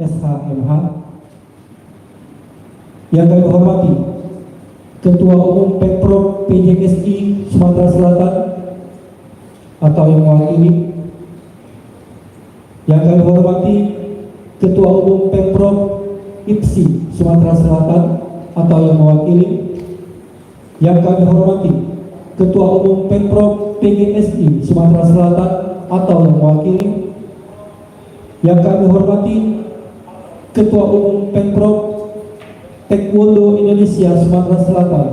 SHMH. Yang kami hormati Ketua Umum Pemprov PJKSI Sumatera Selatan atau yang mewakili. Yang kami hormati Ketua Umum Pemprov IPSI Sumatera Selatan atau yang mewakili. Yang kami hormati Ketua Umum Pemprov PGSI Sumatera Selatan atau yang mewakili. Yang kami hormati Ketua Umum Pemprov Taekwondo Indonesia Sumatera Selatan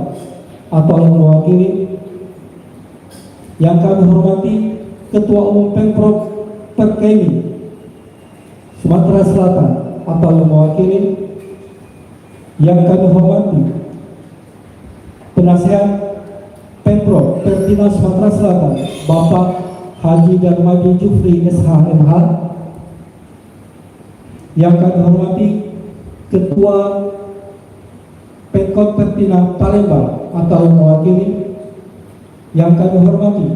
atau yang mewakili. Yang kami hormati Ketua Umum Pemprov Perkemi Sumatera Selatan atau yang mewakili. Yang kami hormati Penasehat Pemprov Pertina Sumatera Selatan Bapak Haji Darmadi Jufri SHMH. Yang kami hormati Ketua Pemkot Pertina Palembang atau yang mewakili. Yang kami hormati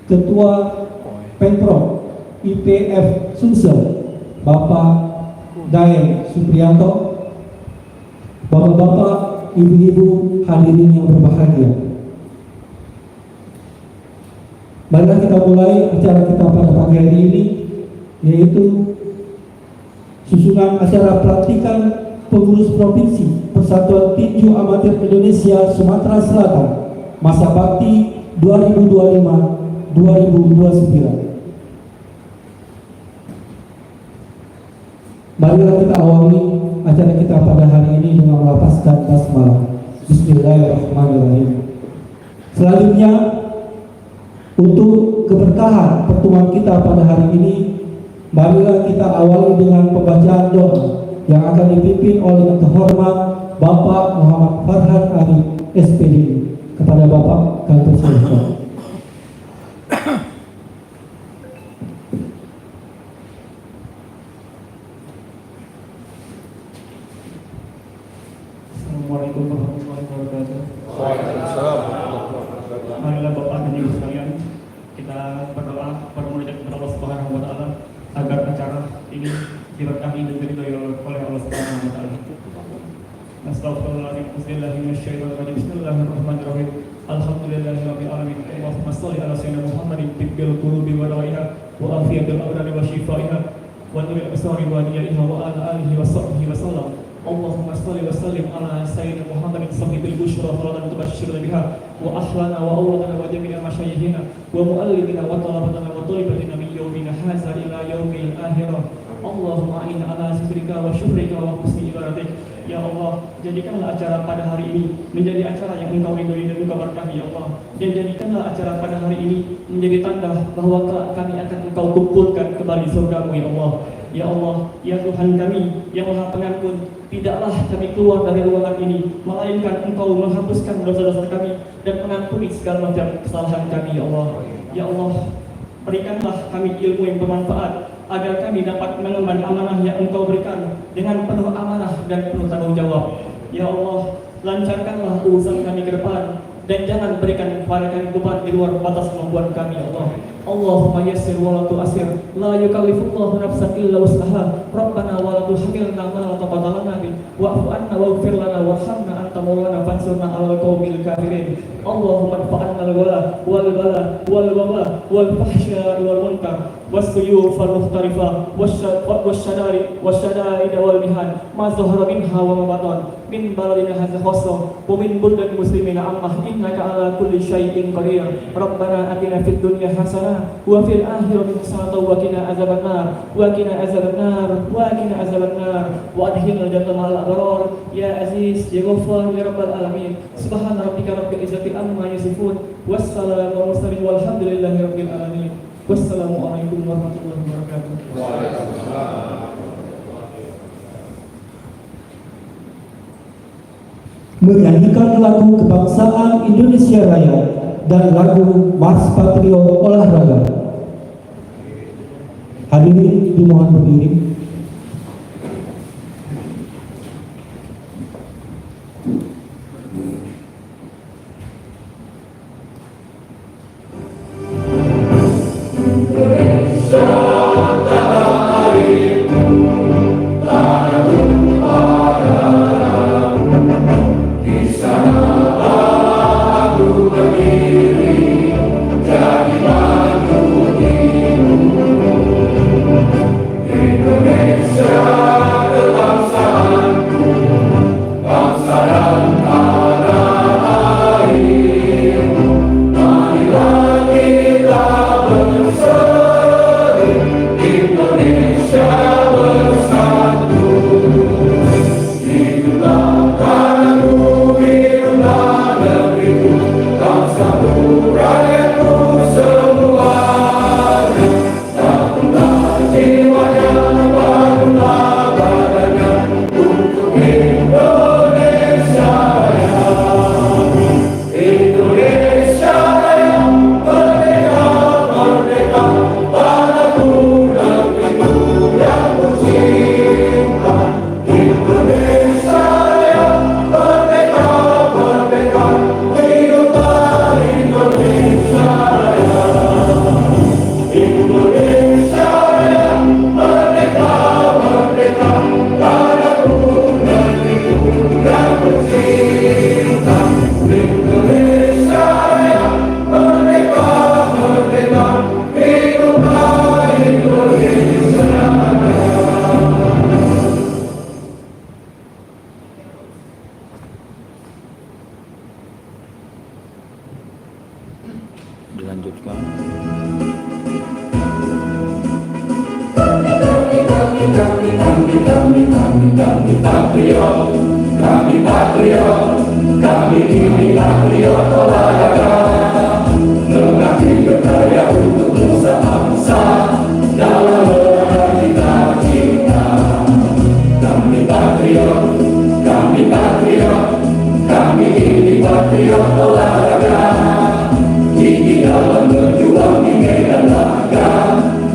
Ketua Pemprov IPF Sumsel Bapak Daeng Supriyanto. Bapak-bapak, ibu-ibu, hadirin yang berbahagia, marilah kita mulai acara kita pada pagi hari ini, yaitu susunan acara pelantikan pengurus provinsi Persatuan Tinju Amatir Indonesia Sumatera Selatan masa bakti 2025-2029. Marilah kita awali acara kita pada hari ini dengan melafazkan basmalah. Bismillahirrahmanirrahim. Selanjutnya, untuk keberkahan pertemuan kita pada hari ini, marilah kita awali dengan pembacaan doa yang akan dipimpin oleh yang terhormat Bapak Muhammad Farhan Arif SPD. Kepada Bapak kami persilakan. Assalamualaikum warahmatullahi wabarakatuh. Waalaikumsalam. Marilah Bapak dan Ibu sekalian, kita berdoa pada munajat kepada Allah Subhanahu wa taala agar acara ini diberkahi dan diridhai oleh Allah Subhanahu wa taala. Astagfirullahaladzim. Bismillahirrahmanirrahim. Alhamdulillahirabbil alamin. Allahumma shalli ala sayyidina Muhammadin tibbil qulubi wa rawaiha wa afiyatil abrari wa shifaiha wa nuril absari wa niyaiha wa ala alihi wa sahbihi wa sallam. Allahumma salli wa sallim ala sayyidina Muhammadin sahibil busyra salatan tubashshiruna biha wa ahlana wa awladana wa jami'a masyayikhina wa muallimina wa talabatana wa talibatina min yawmina hadza ila yaumil akhirah. Allahumma inna ala zikrika wa syukrika wa husni ibadatik. Ya Allah, jadikanlah acara pada hari ini menjadi acara yang Engkau ridhoi dan Engkau berkahi, ya Allah. Dan jadikanlah acara pada hari ini menjadi tanda bahwa kami akan Engkau kumpulkan kembali surga-Mu, ya Allah. Ya Allah, ya Tuhan kami yang Maha Pengampun, tidaklah kami keluar dari ruangan ini melainkan Engkau menghapuskan dosa-dosa kami dan mengampuni segala macam kesalahan kami, ya Allah. Ya Allah, berikanlah kami ilmu yang bermanfaat agar kami dapat mengemban amanah yang Engkau berikan dengan penuh amanah dan penuh tanggung jawab. Ya Allah, lancarkanlah urusan kami ke depan dan jangan berikan kepada kami beban di luar batas kemampuan kami, ya Allah. Allahumma yassir wa la tu'assir, la yukallifullahu nafsan illa wus'aha. Rabbana wa la tuhammilna ma la taqata lana bih, wa'fu anna waghfir lana warhamna anta maulana fansurna 'alal qaumil kafirin. Allahumma adfa'anna al-wala wal bala wal waba wal fahsya wal munkar was-suyuf wal mukhtarifah wasyadari wasyadaid wal mihan ma zahara minha wa ma batan min baladina hadza khassa wa min buldan muslimina ammah innaka ala kulli syai'in qadir. Rabbana atina fid dunya hasanah wa fil akhirati hasanah wa qina azabannar wa qina azabannar wa qina azabannar wa adkhilna jannata ma'al abrar ya aziz ya ghaffar ya rabbal alamin. Subhana rabbika rabbil izzati amma yasifun wassalamu ala mursalin walhamdulillahi rabbil alamin. Wassalamualaikum warahmatullahi wabarakatuh. Waalaikumsalam. Menyanyikan lagu kebangsaan Indonesia Raya dan lagu Mars Patriot Olahraga. Hadirin dimohon berdiri. Kami ini patriot olahraga, mengabdi berkarya untuk nusa bangsa dalam cita-cita. Kami patriot, kami ini patriot olahraga, tinggi dalam berjuang di medan laga,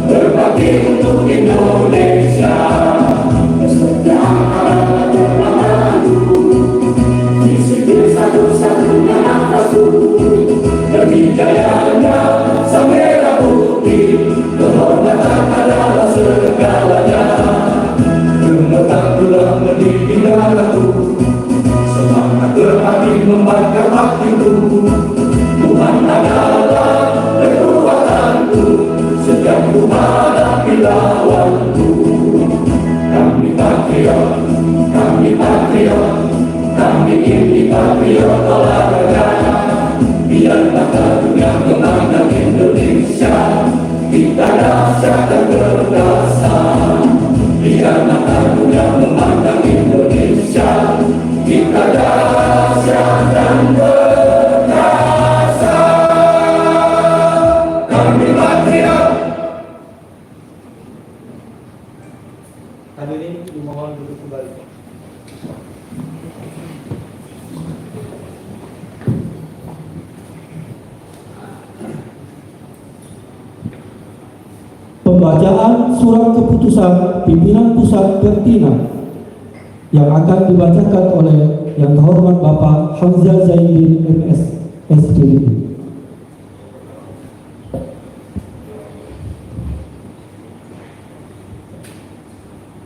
berbakti untuk Indonesia. Satu-satunya nafasku demi jayanya sang merah putih, kehormatan adalah segalanya. Gemetar tulang mendidik darahku, semangat berhati membakar hatiku. Tuhan adalah kekuatanku, sejak ku hadapi lawanku. Kami patriot, kami ini patriot olahraga. Biarlah dunia memandang Indonesia, kita dahsyat dan berdasa. Biarlah dunia memandang Indonesia, kita dahsyat dan berdasa. Kami patriot. Hadirin dimohon duduk kembali. Pembacaan surat keputusan pimpinan pusat Pertina yang akan dibacakan oleh Yang Terhormat Bapak Hamzah Zainuddin MS SPDI.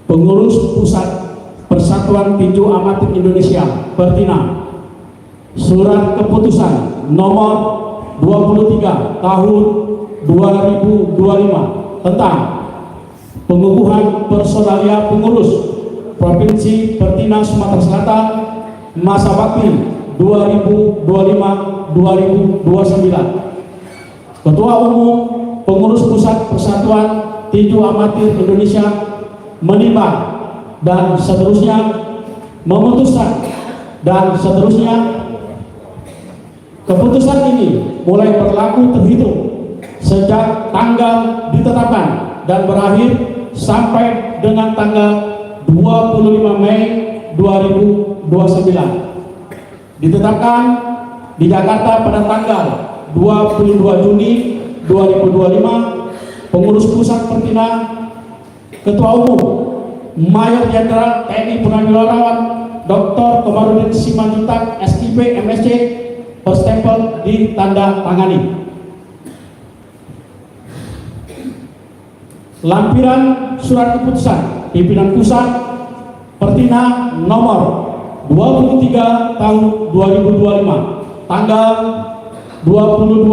Pengurus Pusat Persatuan Tinju Amatir Indonesia Pertina, surat keputusan nomor 23 tahun 2025 tentang pengukuhan personalia pengurus Provinsi Pertina Sumatera Selatan masa bakti 2025-2029. Ketua Umum Pengurus Pusat Persatuan Tinju Amatir Indonesia menimbang dan seterusnya memutuskan dan seterusnya keputusan ini mulai berlaku terhitung sejak tanggal ditetapkan dan berakhir sampai dengan tanggal 25 Mei 2029. Ditetapkan di Jakarta pada tanggal 22 Juni 2025. Pengurus Pusat Pertina, Ketua Umum Mayor Jenderal TNI Purnawirawan Dr. Komarudin Simanjuntak SIP MSc, berstempel ditanda tangani. Lampiran surat keputusan pimpinan pusat Pertina nomor 23 tahun 2025 tanggal 22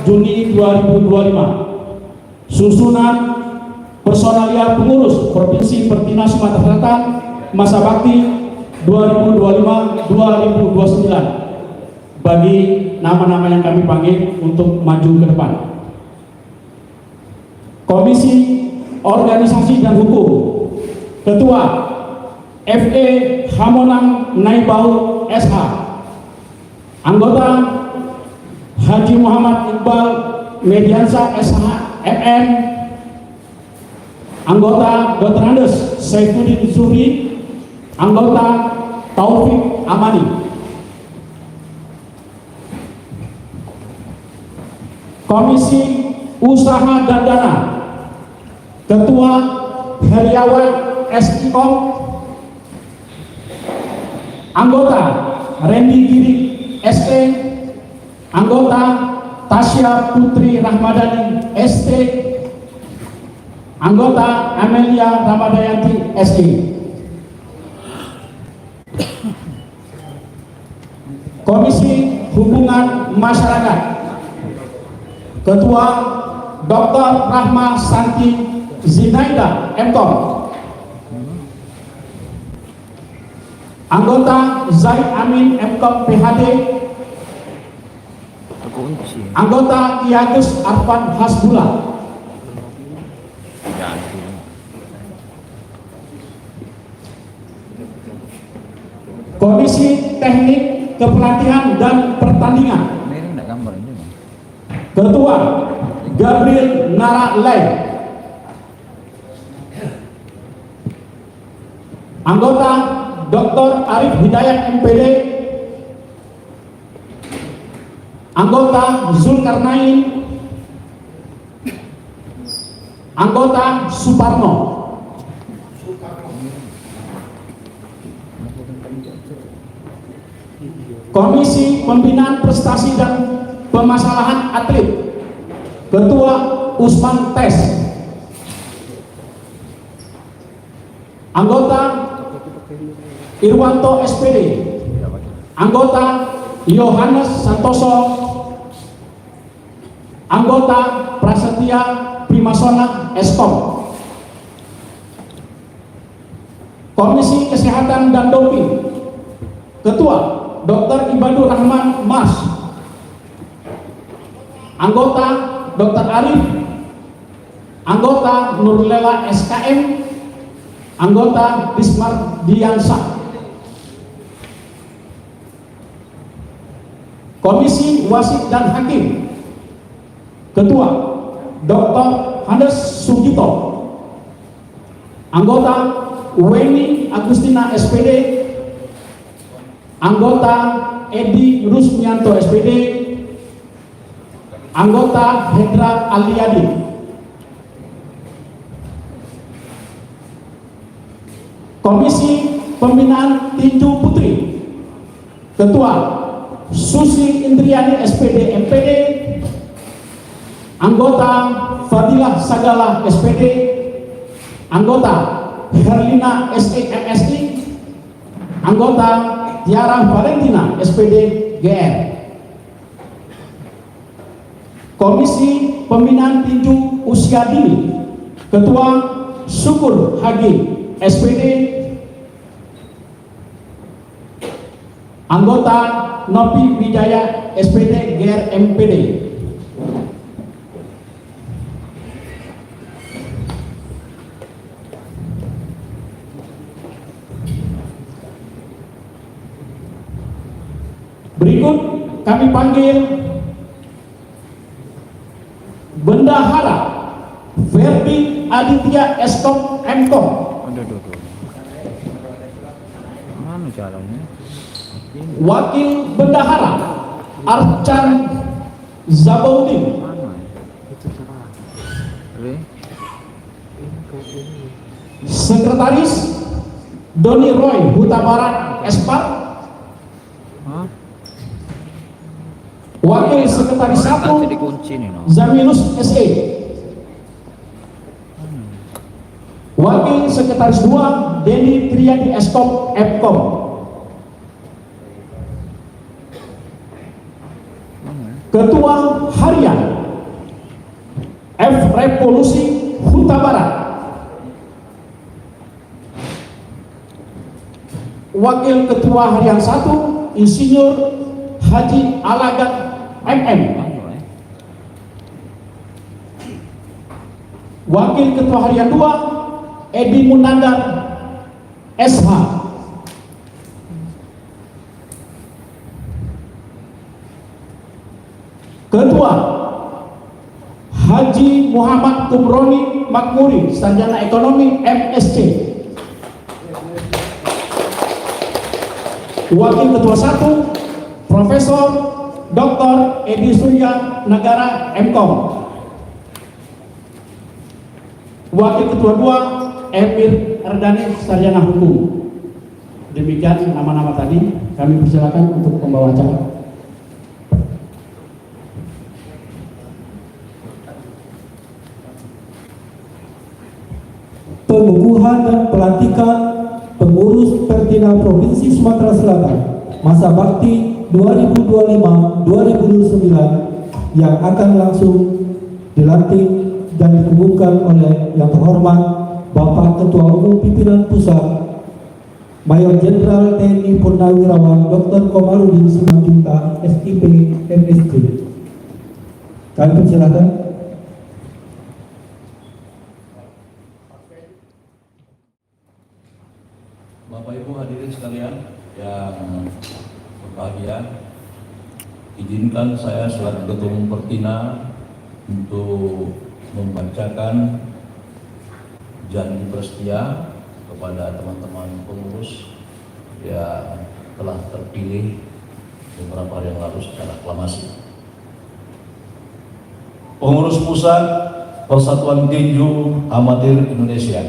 Juni 2025. Susunan personalia pengurus Provinsi Pertina Sumatera Selatan masa bakti 2025-2029 bagi nama-nama yang kami panggil untuk maju ke depan. Komisi Organisasi dan Hukum, Ketua FE Hamonang Naibau SH, Anggota Haji Muhammad Iqbal Mediansa SH MM, Anggota Dr. Andes Saifuddin Zuhri, Anggota Taufik Amani. Komisi Usaha dan Dana, Ketua Heriawan SIOM, Anggota Randy Giri SE, Anggota Tasya Putri Rahmadani ST, Anggota Amelia Ramadayanti SE. Komisi Hubungan Masyarakat, Ketua Dr. Rahma Santi Zinaida MKom, Anggota Zaid Amin MKom PhD, Anggota Ki Agus Arfan Hasbullah, Kepelatihan dan Pertandingan. Ini enggak gambar ini. Ketua Gabriel Nara Lai. Anggota Dr. Arif Hidayat MPD. Anggota Zulkarnain. Anggota Suparno. Komisi Pembinaan Prestasi dan Pemasalahan Atlet. Ketua Usman Tes. Anggota Irwanto SPD. Anggota Yohanes Santoso. Anggota Prasetya Primasona Eskom. Komisi Kesehatan dan Doping. Ketua Dr. Ibadur Rahman Mas. Anggota Dr. Arif. Anggota Nurlela SKM. Anggota Bismar Diansa. Komisi Wasit dan Hakim. Ketua Dr. Handes Sugito. Anggota Weni Agustina SPD. Anggota Edi Rusmianto SPD. Anggota Hendra Aliadi. Komisi Pembinaan Tinju Putri. Ketua Susi Indriani SPD MPD. Anggota Fadilah Sagala SPD. Anggota Herlina SE MSI. Anggota Tiara Valentina SPD GR. Komisi Pembinaan Tinju Usia Dini. Ketua Syukur Hagi SPD. Anggota Nopi Wijaya SPD GR MPD. Berikut kami panggil Bendahara Verdi Aditya Eskom Mkom. Aduh. Mana caranya? Wakil Bendahara Arcan Zabaudin. Mana? Ini? Sekretaris Doni Roy Huta Barat Espat. Hah? Wakil Sekretaris 1 Nanti dikunci nih, no. Zamilus SE. Wakil Sekretaris 2 Denny Triadi Eskom Fkom. Ketua Harian F Revolusi Huta Barat. Wakil Ketua Harian 1 Insinyur Haji Alagat MM. Wakil Ketua Harian 2 Edi Munandar SH. Ketua Haji Muhammad Kumroni Makmuri, Sarjana Ekonomi MSc. Wakil Ketua 1 Profesor Dr. Edi Surya Negara Mkom. Wakil Ketua 2 Emir Erdani, Sarjana Hukum. Demikian nama-nama tadi, kami persilakan untuk pembawa acara. Pengukuhan dan pelantikan pengurus Pertina Provinsi Sumatera Selatan masa bakti 2025-2029 yang akan langsung dilantik dan diumumkan oleh yang terhormat Bapak Ketua Umum Pimpinan Pusat Mayor Jenderal TNI Purnawirawan Dr. Komarudin Simanjuntak SIP MSc. Kami persilakan. Bapak Ibu hadirin sekalian yang berbahagia, izinkan saya selaku Ketua Umum Pertina untuk membacakan janji bersetia kepada teman-teman pengurus yang telah terpilih beberapa hari yang lalu secara aklamasi. Pengurus Pusat Persatuan Tinju Amatir Indonesia,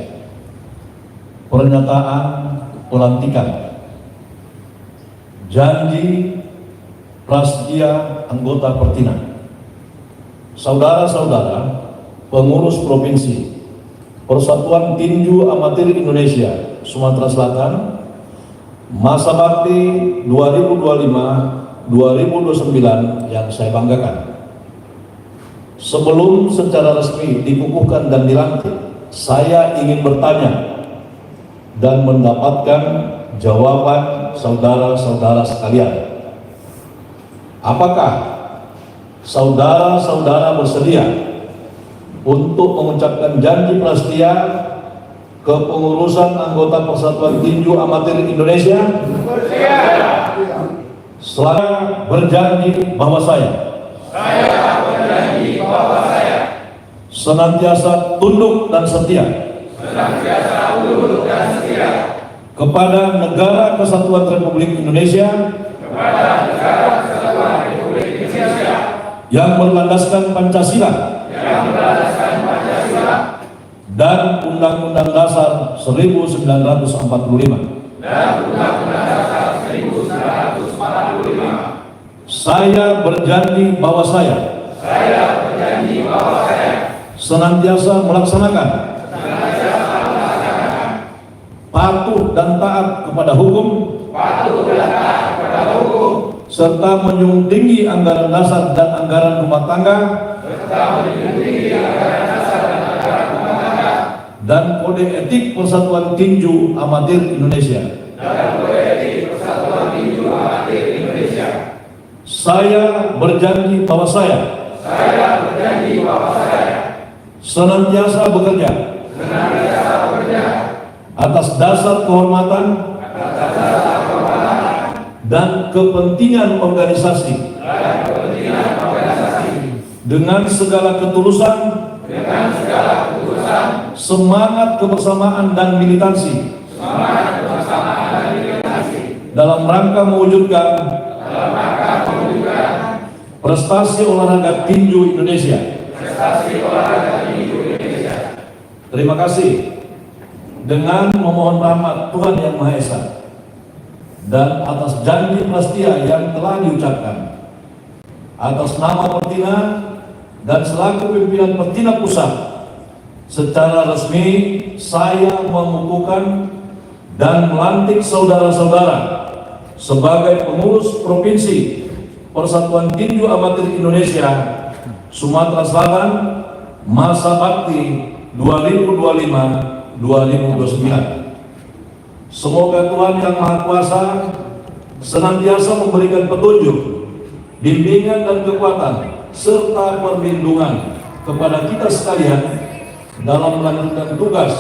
pernyataan pelantikan janji prasetya anggota Pertina. Saudara-saudara pengurus Provinsi Persatuan Tinju Amatir Indonesia Sumatera Selatan, masa bakti 2025-2029 yang saya banggakan. Sebelum secara resmi dikukuhkan dan dilantik, saya ingin bertanya dan mendapatkan jawaban saudara-saudara sekalian. Apakah saudara-saudara bersedia untuk mengucapkan janji prasetya kepengurusan anggota Persatuan Tinju Amatir Indonesia? Saya berjanji bahwa saya senantiasa tunduk dan setia kepada Negara Kesatuan Republik Indonesia yang berlandaskan Pancasila dan Undang-Undang Dasar 1945. Saya berjanji bahwa saya senantiasa melaksanakan patuh dan taat kepada hukum serta menjunjung tinggi anggaran dasar dan anggaran rumah tangga dan kode etik Persatuan Tinju Amatir Indonesia. Saya berjanji bahwa saya senantiasa bekerja atas dasar kehormatan dan kepentingan organisasi dengan segala ketulusan, semangat kebersamaan dan militansi dalam rangka mewujudkan prestasi olahraga tinju Indonesia. Terima kasih. Dengan memohon rahmat Tuhan Yang Maha Esa dan atas janji prasetya yang telah diucapkan, atas nama Pertina dan selaku pimpinan Pertina Pusat, secara resmi saya mengukuhkan dan melantik saudara-saudara sebagai pengurus Provinsi Persatuan Tinju Amatir Indonesia Sumatera Selatan masa bakti 2025-2029. Semoga Tuhan Yang Maha Kuasa senantiasa memberikan petunjuk, bimbingan dan kekuatan serta perlindungan kepada kita sekalian dalam melanjutkan tugas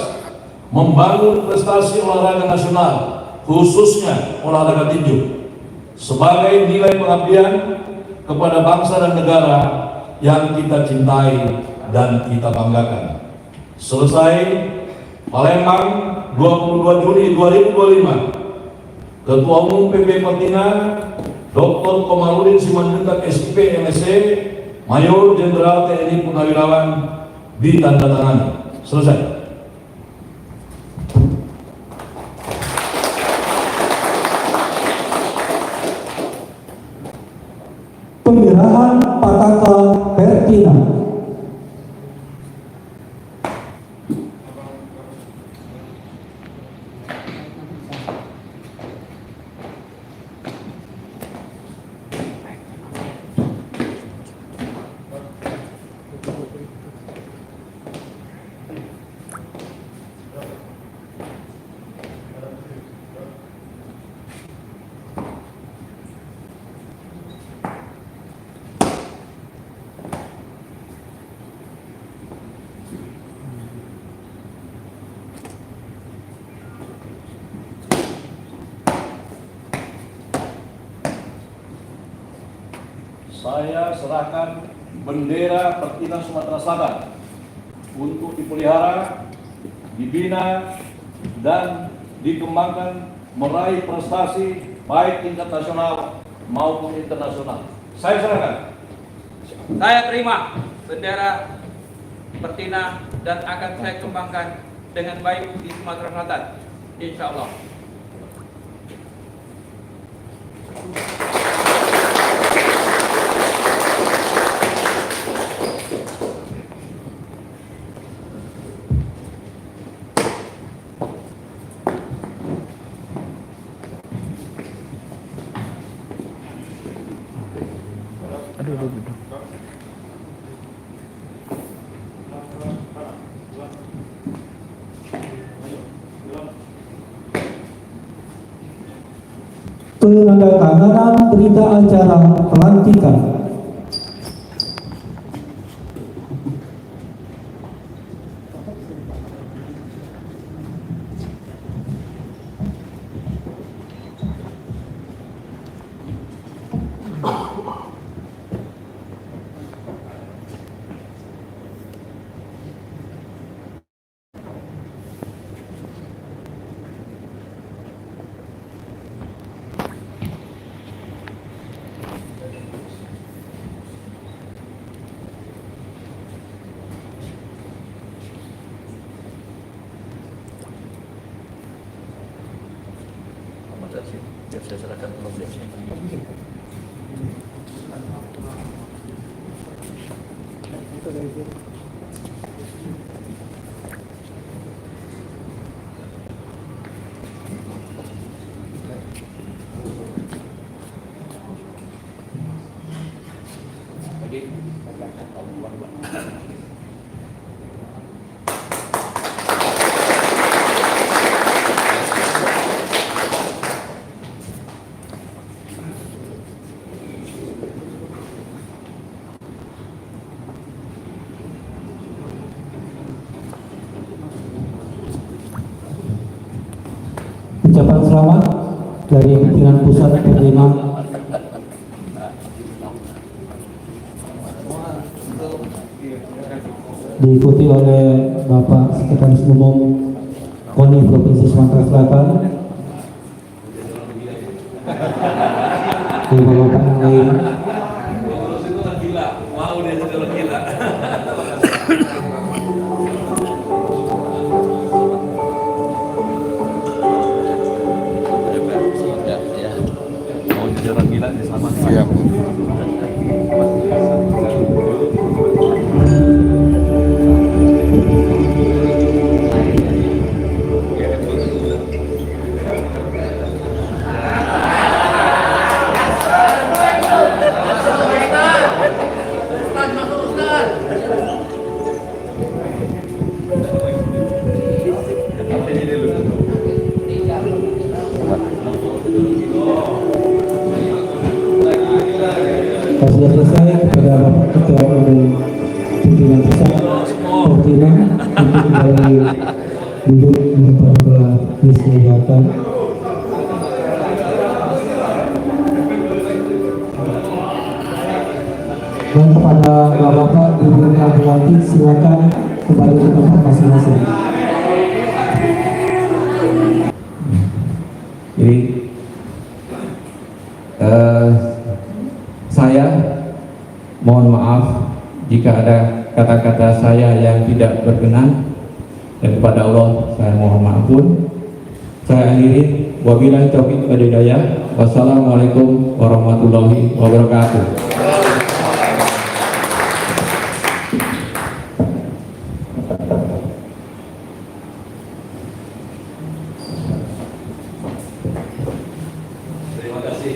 membangun prestasi olahraga nasional, khususnya olahraga tinju, sebagai nilai pengabdian kepada bangsa dan negara yang kita cintai dan kita banggakan. Selesai Palembang 22 Juni 2025, Ketua Umum PP Pertina Dr. Komarudin Simanjuntak SIP MSc Mayor Jenderal TNI Purnawirawan ditandatangani. Selesai. Pemilihan Pataka Pertina. saya serahkan bendera Pertinan Sumatera Selatan untuk dipelihara, dibina, dan dikembangkan meraih prestasi baik tingkat nasional maupun internasional. Saya serahkan. Saya terima bendera Pertina dan akan saya kembangkan dengan baik di Sumatera Selatan, insya Allah. Aduh. Penandatanganan berita acara pelantikan. Biar saya serahkan prosesnya. Ucapan selamat dari pimpinan pusat penerima diikuti oleh Bapak Sekretaris Umum KONI Provinsi Sumatera Selatan, Bapak yang lain. Sudah selesai kepada Bapak Ketua Umum pimpinan pusat Pertina untuk kembali duduk di tempat disediakan. Dan kepada Bapak Ibu yang berlantik silakan kembali ke tempat masing-masing. Jadi saya mohon maaf jika ada kata-kata saya yang tidak berkenan, dan kepada Allah saya mohon maaf pun. Saya akhiri, wabillahi taufiq wal hidayah. Wassalamualaikum warahmatullahi wabarakatuh. Terima kasih.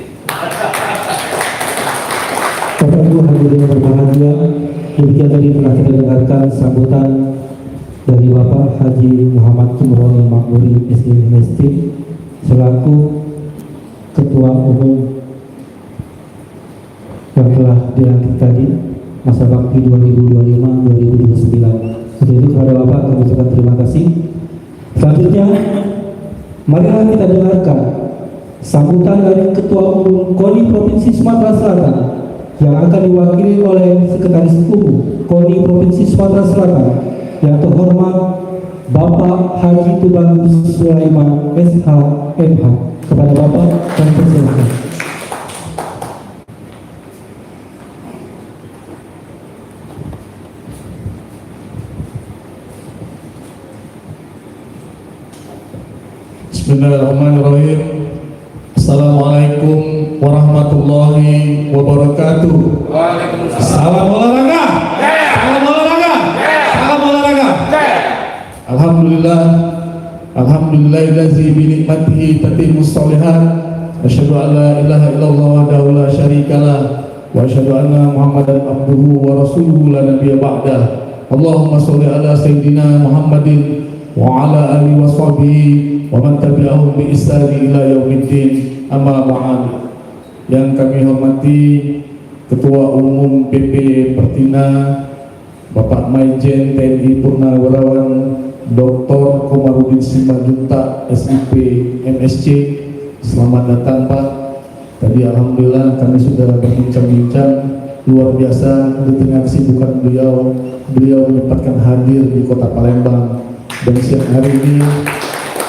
Bapak Ibu hadirin yang berbahagia, demikian tadi telah kita dengarkan sambutan dari Bapak Haji Muhammad Tumroni Makmuri SDMST selaku Ketua Umum yang telah dilantik tadi masa bakti 2025-2029. Jadi kepada Bapak kami ucapkan terima kasih. Selanjutnya, marilah kita dengarkan sambutan dari Ketua Umum KONI Provinsi Sumatera Selatan yang akan diwakili oleh Sekretaris Umum KONI Provinsi Sumatera Selatan yang terhormat Bapak Haji Tubagus Sulaiman SH MH. Kepada Bapak kami persilakan. Bismillahirrahmanirrahim. Assalamualaikum warahmatullahi wabarakatuh. Salam olahraga. Salam olahraga. Salam olahraga. Alhamdulillah. Alhamdulillahillazi bi nikmatihi tatimmus shalihat. Asyhadu an la ilaha illallah wahdahu la syarikalah wa asyhadu anna Muhammadan abduhu wa rasuluhu la nabiyya ba'dah. Allahumma shalli ala sayyidina Muhammadin wa ala alihi wa sahbihi wa man tabi'ahum bi ihsani ila yaumiddin. Amma ba'd. Yang kami hormati Ketua Umum PP Pertina Bapak Maijen TNI Purnawirawan Dr. Komarudin Simanjuntak SIP MSC. Selamat datang Pak. Tadi alhamdulillah kami sudah berbincang-bincang luar biasa di tengah kesibukan beliau. Beliau menyempatkan hadir di Kota Palembang dan siang hari ini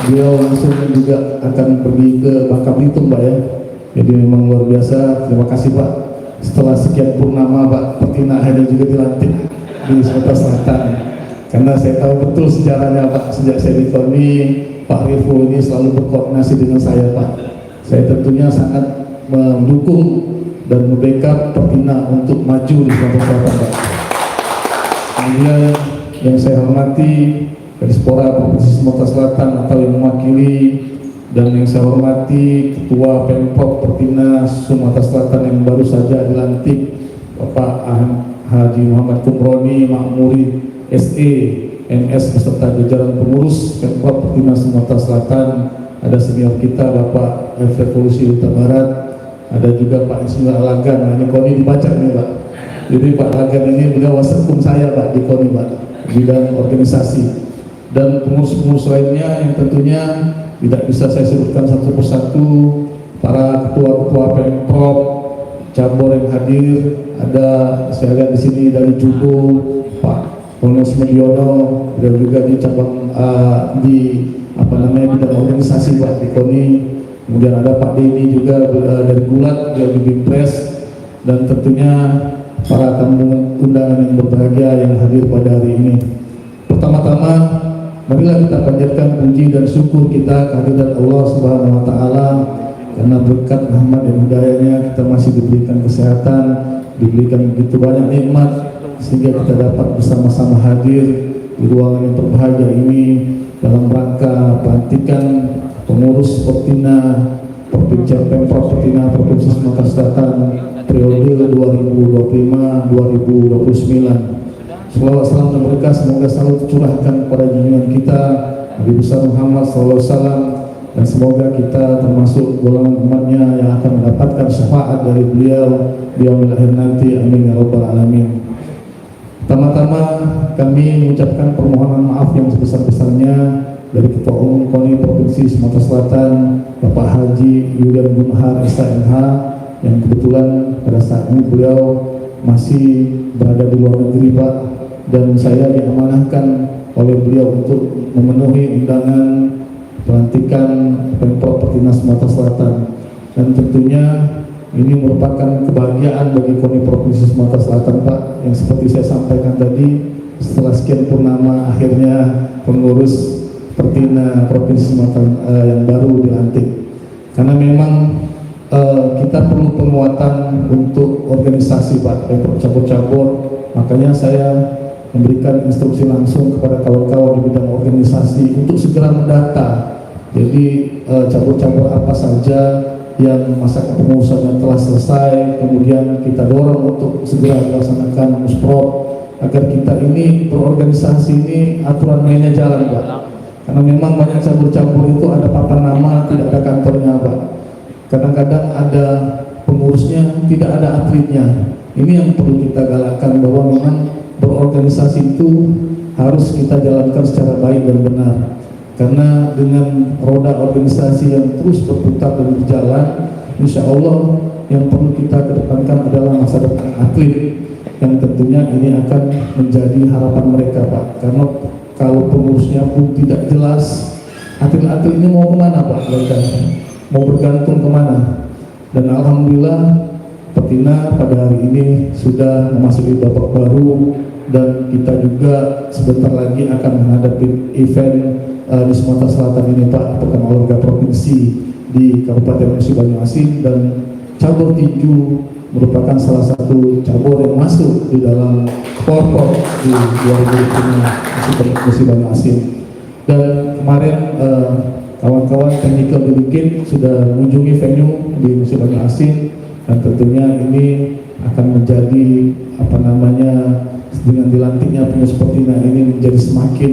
beliau langsung juga akan pergi ke Bangka Belitung Pak ya. Jadi memang luar biasa. Terima kasih Pak. Setelah sekian purnama Pak Pertina akhirnya juga dilantik di Sumatera Selatan. Karena saya tahu betul sejarahnya Pak. Sejak saya di KONI, Pak Rifo ini selalu berkoordinasi dengan saya Pak. Saya tentunya sangat mendukung dan membackup Pertina untuk maju di Sumatera Selatan Pak. Kemudian yang saya hormati Diaspora Provinsi Sumatera Selatan atau yang mewakili, dan yang saya hormati Ketua Pemprov Pertina Sumatera Selatan yang baru saja dilantik Bapak Haji Muhammad Kumroni Makmuri SE MS beserta jajaran pengurus Pemprov Pertina Sumatera Selatan. Ada senior kita Bapak Revolusi Utara Barat, ada juga Pak Ismail Alagan. Nah, ini KONI dibaca nih Pak. Jadi Pak Alagan ini beliau wasektum saya Pak di KONI Pak, bidang organisasi. Dan pengurus-pengurus lainnya yang tentunya tidak bisa saya sebutkan satu persatu. Para ketua-ketua Pemprov cabur yang hadir, ada saya lihat di sini dari Judo Pak Kolonel Smediono, dan juga di cabang bidang organisasi Pak di KONI. Kemudian ada Pak Denny juga dari Gulat, dari Bimpres, dan tentunya para tamu undangan yang berbahagia yang hadir pada hari ini. Pertama-tama, marilah kita panjatkan puji dan syukur kita kehadirat Allah Subhanahu wa Ta'ala, karena berkat rahmat dan hidayahnya kita masih diberikan kesehatan, diberikan begitu banyak nikmat, sehingga kita dapat bersama-sama hadir di ruangan yang berbahagia ini dalam rangka pelantikan pengurus Pertina Provinsi Pemprov Pertina Provinsi Sumatera Selatan periode 2025-2029. Salawat salam dan berkah semoga selalu tercurahkan kepada junjungan kita Nabi besar Muhammad SAW, dan semoga kita termasuk golongan umatnya yang akan mendapatkan syafaat dari beliau di yaumil akhir nanti. Amin ya rabbal alamin. Pertama-tama kami mengucapkan permohonan maaf yang sebesar-besarnya dari Ketua Umum KONI Provinsi Sumatera Selatan Bapak Haji Yudan Gunhar SMH, yang kebetulan pada saat ini beliau masih berada di luar negeri Pak, dan saya diamanahkan oleh beliau untuk memenuhi undangan pelantikan Pemprov Pertina Sumatera Selatan. Dan tentunya ini merupakan kebahagiaan bagi KONI Provinsi Sumatera Selatan Pak, yang seperti saya sampaikan tadi, setelah sekian purnama akhirnya pengurus Pertina Provinsi Sumatera yang baru dilantik. Karena memang kita perlu penguatan untuk organisasi Pak, cabur-cabur. Makanya saya memberikan instruksi langsung kepada kawan-kawan di bidang organisasi untuk segera mendata. Jadi cabur-cabur apa saja yang masa kepengurusannya telah selesai, kemudian kita dorong untuk segera dilaksanakan musprop, agar kita ini berorganisasi ini aturan mainnya jalan Pak. Karena memang banyak cabur-cabur itu ada papan nama, tidak ada kantornya Pak. Kadang-kadang ada pengurusnya, tidak ada atletnya. Ini yang perlu kita galakkan, bahwa memang berorganisasi itu harus kita jalankan secara baik dan benar. Karena dengan roda organisasi yang terus berputar dan berjalan, insya Allah yang perlu kita kedepankan adalah masa depan atlet, yang tentunya ini akan menjadi harapan mereka, Pak. Karena kalau pengurusnya pun tidak jelas, atlet-atlet ini mau kemana, Pak? Mereka mau bergantung kemana? Dan alhamdulillah Pertina pada hari ini sudah memasuki babak baru, dan kita juga sebentar lagi akan menghadapi event di Sumatera Selatan ini, Pak, Pekan Olahraga Provinsi di Kabupaten Musi Banyuasin, dan cabur tinju merupakan salah satu cabur yang masuk di dalam Porpor di 2020 Musi Banyuasin. Dan kemarin kawan-kawan technical delegate sudah mengunjungi venue di Musi Banyuasin, dan tentunya ini akan menjadi dengan dilantiknya pengurus Pertina ini menjadi semakin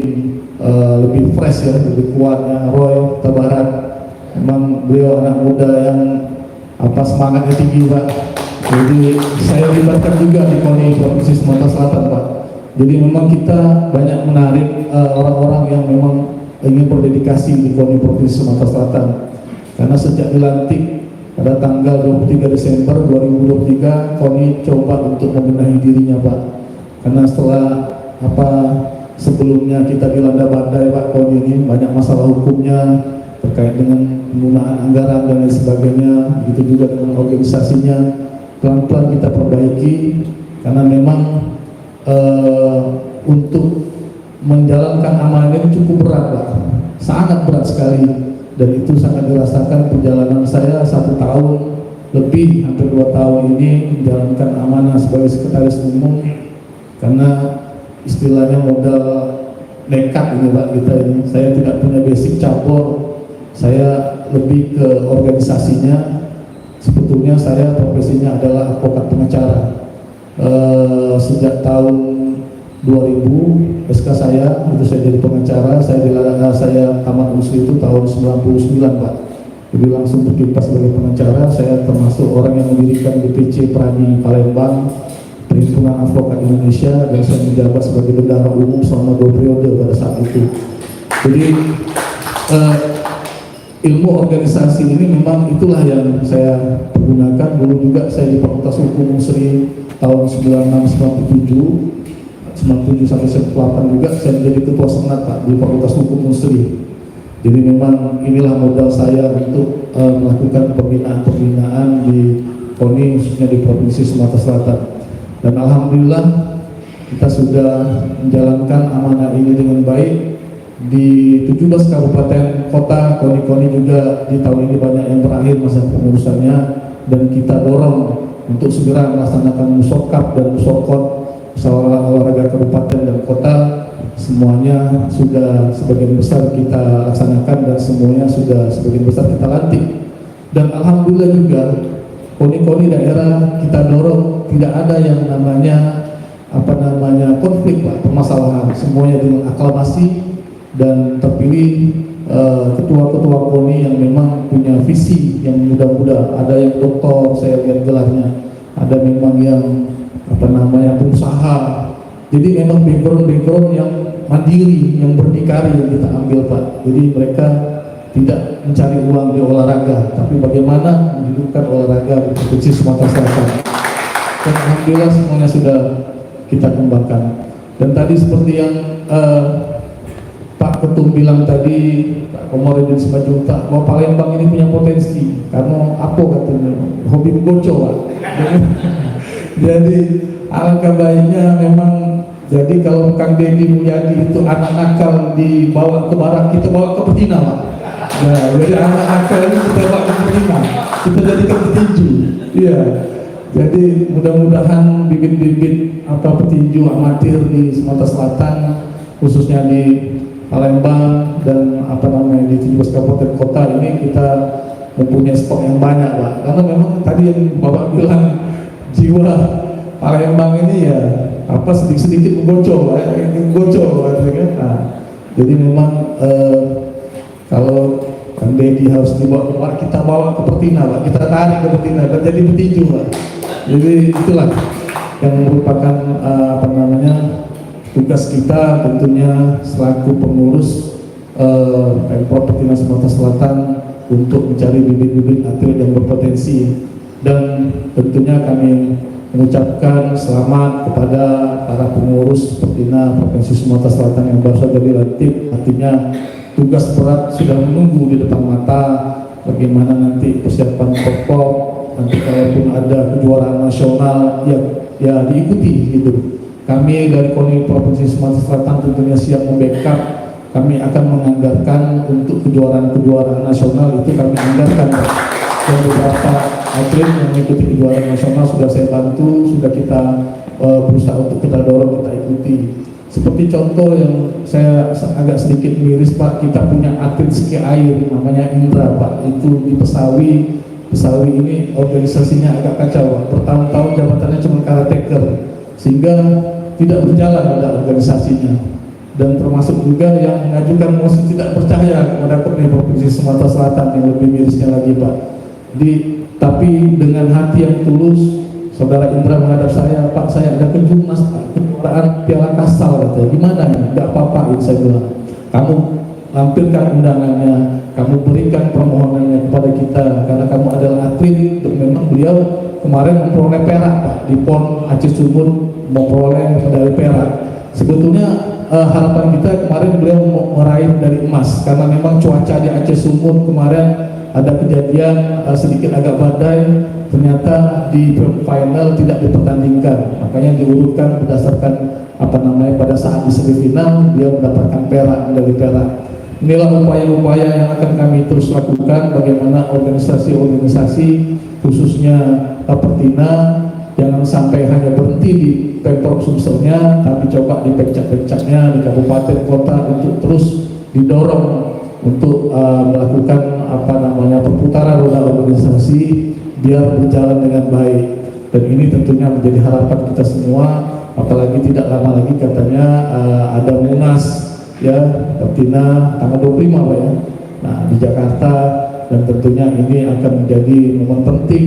lebih fresh ya, lebih kuat ya. Roy Tabarat memang beliau anak muda yang semangatnya tinggi, Pak. Jadi saya libatkan juga di KONI Provinsi Sumatera Selatan, Pak. Jadi memang kita banyak menarik orang-orang yang memang ingin berdedikasi di KONI Provinsi Sumatera Selatan, karena sejak dilantik pada tanggal 23 Desember 2023 KONI coba untuk membenahi dirinya, Pak. Karena setelah sebelumnya kita dilanda badai, Pak, KONI ini banyak masalah hukumnya terkait dengan penggunaan anggaran dan lain sebagainya, begitu juga dengan organisasinya. Pelan-pelan kita perbaiki, karena memang untuk menjalankan amanah ini cukup berat, Pak, sangat berat sekali, dan itu sangat dirasakan perjalanan saya 1 tahun lebih, hampir 2 tahun ini menjalankan amanah sebagai sekretaris umum, karena istilahnya modal nekat ini, Pak, kita ini. Saya tidak punya basic cabur, saya lebih ke organisasinya. Sebetulnya saya profesinya adalah advokat pengacara. Sejak tahun 2000 SK saya itu saya jadi pengacara. Saya tamat USU itu tahun 99, Pak. Jadi langsung berkiprah sebagai pengacara. Saya termasuk orang yang mendirikan DPC Pradi Palembang, Perhimpunan Advokat Indonesia, dan saya menjabat sebagai bendahara umum selama 2 periode pada saat itu. Jadi ilmu organisasi ini memang itulah yang saya pergunakan. Dulu juga saya di Fakultas Hukum Unsri tahun 96-97 sampai 98 juga saya menjadi ketua senat, Pak, di Fakultas Hukum Unsri. Jadi memang inilah modal saya untuk melakukan pembinaan di KONI, khususnya di Provinsi Sumatera Selatan. Dan alhamdulillah kita sudah menjalankan amanah ini dengan baik. Di 17 kabupaten kota KONI juga di tahun ini banyak yang berakhir masa pengurusannya, dan kita dorong untuk segera melaksanakan musokap dan musokot musyawarah olahraga kabupaten dan kota. Semuanya sudah sebagian besar kita laksanakan, dan semuanya sudah sebagian besar kita lantik. Dan alhamdulillah juga KONI daerah kita dorong tidak ada yang namanya konflik, Pak, permasalahan. Semuanya dengan aklamasi, dan terpilih ketua-ketua KONI yang memang punya visi yang muda-muda. Ada yang doktor, saya lihat gelarnya, ada memang yang pengusaha. Jadi memang background yang mandiri, yang berdikari yang kita ambil, Pak. Jadi mereka tidak mencari uang di olahraga, tapi bagaimana menghidupkan olahraga di Provinsi Sumatera Selatan. Dan alhamdulillah semuanya sudah kita kembangkan. Dan tadi seperti yang Pak Ketum bilang tadi, Pak Komarudin Simanjuntak, bahwa Palembang ini punya potensi, karena apa katanya, hobi bocor, Pak. Jadi alangkah baiknya memang, jadi kalau Kang Deddy Mulyadi itu anak nakal dibawa ke barat, kita bawa ke Pertina, Pak. Nah, jadi anak nakal ini kita bawa ke Pertina, kita jadikan petinju. Iya. Jadi mudah-mudahan bibit-bibit petinju amatir di Sumatera Selatan, khususnya di Palembang dan di 17 kabupaten kota ini, kita mempunyai stok yang banyak, Pak. Karena memang tadi yang Bapak bilang, jiwa Palembang ini ya sedikit-sedikit menggocol, Nah, jadi memang kalau Kang Deddy harus dibawa keluar, kita bawa ke Pertina, Pak. Kita tarik ke Pertina dan jadi petinju, Pak. Jadi itulah yang merupakan tugas kita tentunya selaku pengurus Pemprov Pertina Sumatera Selatan untuk mencari bibit-bibit atlet yang berpotensi. Dan tentunya kami mengucapkan selamat kepada para pengurus Pertina Provinsi Sumatera Selatan yang baru saja dilantik. Artinya tugas berat sudah menunggu di depan mata, bagaimana nanti persiapan pokok, nanti kalaupun ada kejuaraan nasional ya diikuti gitu. Kami dari KONI Provinsi Sumatera Selatan tentunya siap membackup. Kami akan menganggarkan untuk kejuaraan nasional itu kami anggarkan, Pak. Dan beberapa atlet yang mengikuti kejuaraan nasional sudah saya bantu, sudah kita berusaha untuk kita dorong, kita ikuti. Seperti contoh yang saya agak sedikit miris, Pak, kita punya atlet ski air namanya Indra, Pak. Itu di Pesawi ini organisasinya agak kacau, Pak. Bertahun-tahun jabatannya cuma caretaker, sehingga tidak berjalan ada organisasinya. Dan termasuk juga yang mengajukan mosi tidak percaya kepada KONI Provinsi Sumatera Selatan, yang lebih mirisnya lagi, Pak. Tapi dengan hati yang tulus, Saudara Indra menghadap saya, Pak, saya ada kejurnas, kejuaraan Piala Kasal, katanya. Gimana ya? Tidak apa-apa, saya bilang. Kamu lampirkan undangannya, kamu berikan permohonannya kepada kita, karena kamu adalah atlet. Dan memang beliau kemarin memperoleh perak, Pak, di PON Aceh Sumur, memperoleh medali perak. Sebetulnya harapan kita kemarin beliau meraih dari emas, karena memang cuaca di Aceh Sumur kemarin ada kejadian sedikit agak badai, ternyata di final tidak dipertandingkan, makanya diurutkan berdasarkan pada saat di semifinal dia mendapatkan perak, medali perak. Inilah upaya-upaya yang akan kami terus lakukan, bagaimana organisasi-organisasi khususnya Pertina jangan sampai hanya berhenti di Pemprov Sumselnya, tapi coba di pecah-pecahnya di kabupaten kota untuk terus didorong untuk melakukan perputaran roda organisasi biar berjalan dengan baik. Dan ini tentunya menjadi harapan kita semua, apalagi tidak lama lagi katanya ada Munas ya Pertina tanggal 25, Pak ya. Nah, di Jakarta, dan tentunya ini akan menjadi momen penting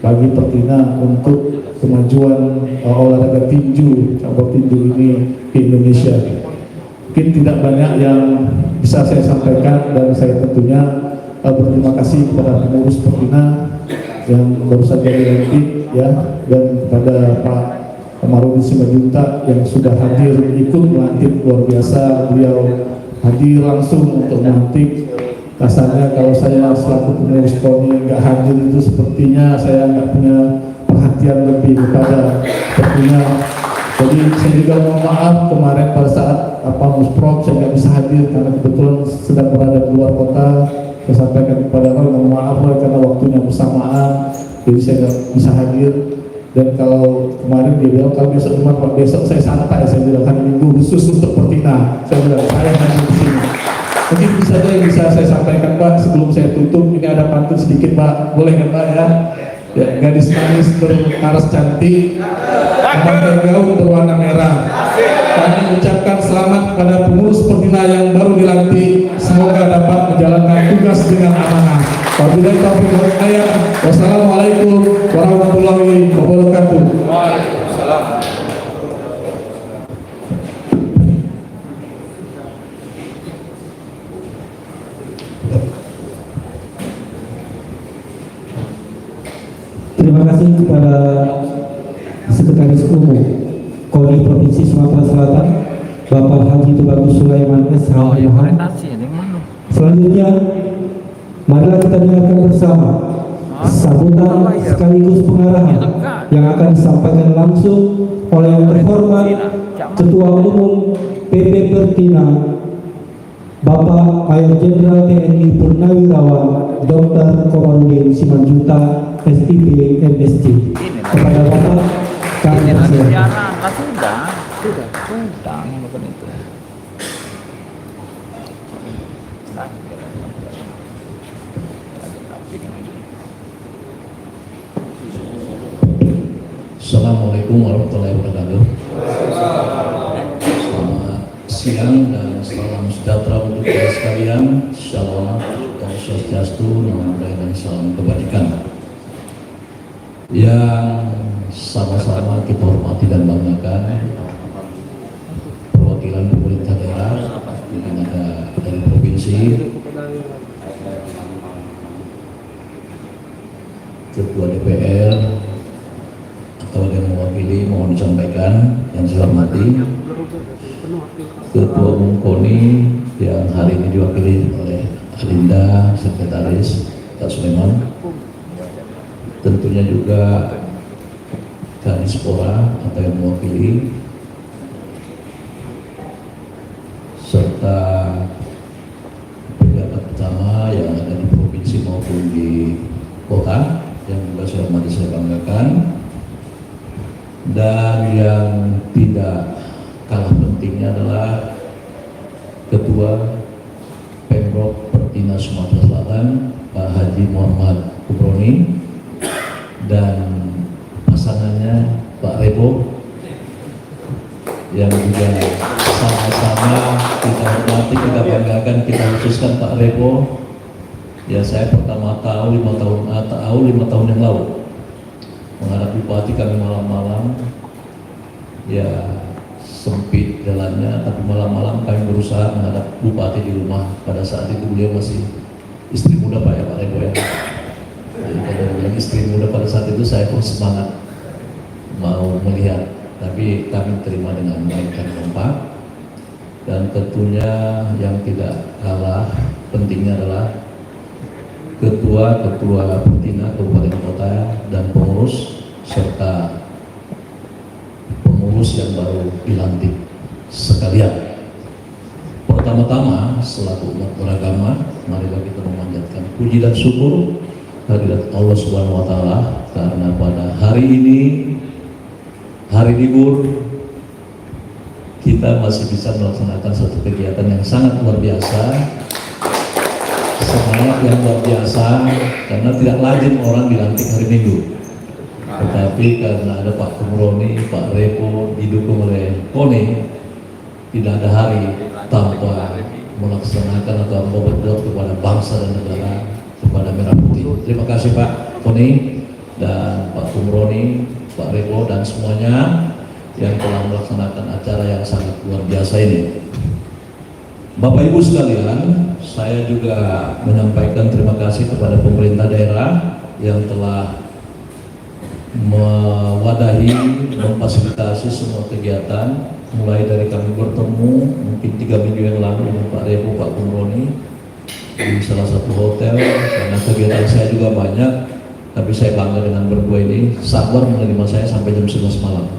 bagi Pertina untuk kemajuan olahraga tinju, cabur tinju ini di Indonesia. Mungkin tidak banyak yang bisa saya sampaikan, dan saya tentunya berterima kasih kepada pengurus Pertina yang baru saja dilantik ya, dan kepada Pak Komarudin Simanjuntak yang sudah hadir ikut melantik. Luar biasa, beliau hadir langsung untuk melantik. Rasanya kalau saya selaku pengurus KONI nggak hadir itu sepertinya saya nggak punya perhatian lebih kepada Pertina. Jadi saya juga mohon maaf kemarin pada saat Musprov saya nggak bisa hadir karena kebetulan sedang berada di luar kota. Saya sampaikan kepada Roy, mohon maaf Roy, karena waktunya bersamaan, jadi saya nggak bisa hadir. Dan kalau kemarin dia bilang kalau besok cuma besok saya santai, saya bilang hari Minggu khusus untuk Pertina. Saya bilang saya hadir di sini. Mungkin bisa saja yang bisa saya sampaikan, Pak, sebelum saya tutup. Ini ada pantun sedikit, Pak, boleh kan, Pak ya? Ya, gadis manis berkaras cantik, abang gaun berwarna merah. Kami ucapkan selamat kepada pengurus Pertina yang baru dilantik. Semoga dapat menjalankan tugas dengan amanah. Wabillahi taufiq wal hidayah. Wassalamualaikum warahmatullahi wabarakatuh. Waalaikumsalam. Terima kasih kepada Sekretaris Umum KONI Provinsi Sumatera Selatan, Bapak Haji Tubagus Sulaiman SH. Selanjutnya, marilah kita dengarkan bersama sambutan sekaligus pengarahan yang akan disampaikan langsung oleh yang terhormat Ketua Umum PP Pertina, Bapak Mayor Jenderal TNI Purnawirawan Dr. Komarudin Simanjuntak SIP MSc. Kepada Bapak kami persilakan. Sudah, bukan itu. Assalamualaikum warahmatullahi wabarakatuh. Selamat siang dan salam sejahtera untuk kita sekalian. Shalom, Om Swastiastu, Namo Buddhaya, dan salam kebajikan. Yang sama-sama kita hormati dan banggakan perwakilan pemerintah daerah yang ada dari provinsi, Ketua DPR atau yang mewakili mohon disampaikan yang saya hormati, Ketua Umum KONI yang hari ini diwakili oleh Adinda, Sekretaris Pak Sulaiman, tentunya juga Kanispora atau yang mewakili, serta pejabat utama yang ada di provinsi maupun di kota yang juga saya hormati, saya banggakan. Dan yang tidak kalah pentingnya adalah Ketua Pemprov Pertina Sumatera Selatan Pak Haji Muhammad Kubroni dan pasangannya Pak Rebo yang juga sama-sama kita hormati, kita banggakan, kita khususkan Pak Rebo. Ya, saya pertama tahu 5 tahun yang lalu menghadap bupati kami malam-malam, ya sempit jalannya, tapi malam-malam kami berusaha menghadap bupati di rumah. Pada saat itu beliau masih istri muda Pak ya, Pak Rebo ya. Jadi kalau bilang istri muda pada saat itu saya pun semangat mau melihat, tapi kami terima dengan baik dan kompak. Dan tentunya yang tidak kalah pentingnya adalah Ketua Pertina Kabupaten Kota dan pengurus serta pengurus yang baru dilantik sekalian. Pertama-tama selaku umat beragama, marilah kita memanjatkan puji dan syukur kehadirat Allah Subhanahu wa taala karena pada hari ini, hari libur, kita masih bisa melaksanakan satu kegiatan yang sangat luar biasa. Semangat yang luar biasa karena tidak lazim orang dilantik hari Minggu. Tetapi karena ada Pak Kumroni, Pak Repo didukung oleh KONI, tidak ada hari tanpa melaksanakan atau berbuat kepada bangsa dan negara, kepada Merah Putih. Terima kasih Pak KONI dan Pak Kumroni, Pak Repo dan semuanya yang telah melaksanakan acara yang sangat luar biasa ini. Bapak Ibu sekalian, saya juga menyampaikan terima kasih kepada pemerintah daerah yang telah mewadahi, memfasilitasi semua kegiatan, mulai dari kami bertemu mungkin 3 minggu yang lalu dengan Pak Repo, Pak Kumroni di salah satu hotel, karena kegiatan saya juga banyak, tapi saya bangga dengan berdua ini, sabar menerima saya sampai jam 11 malam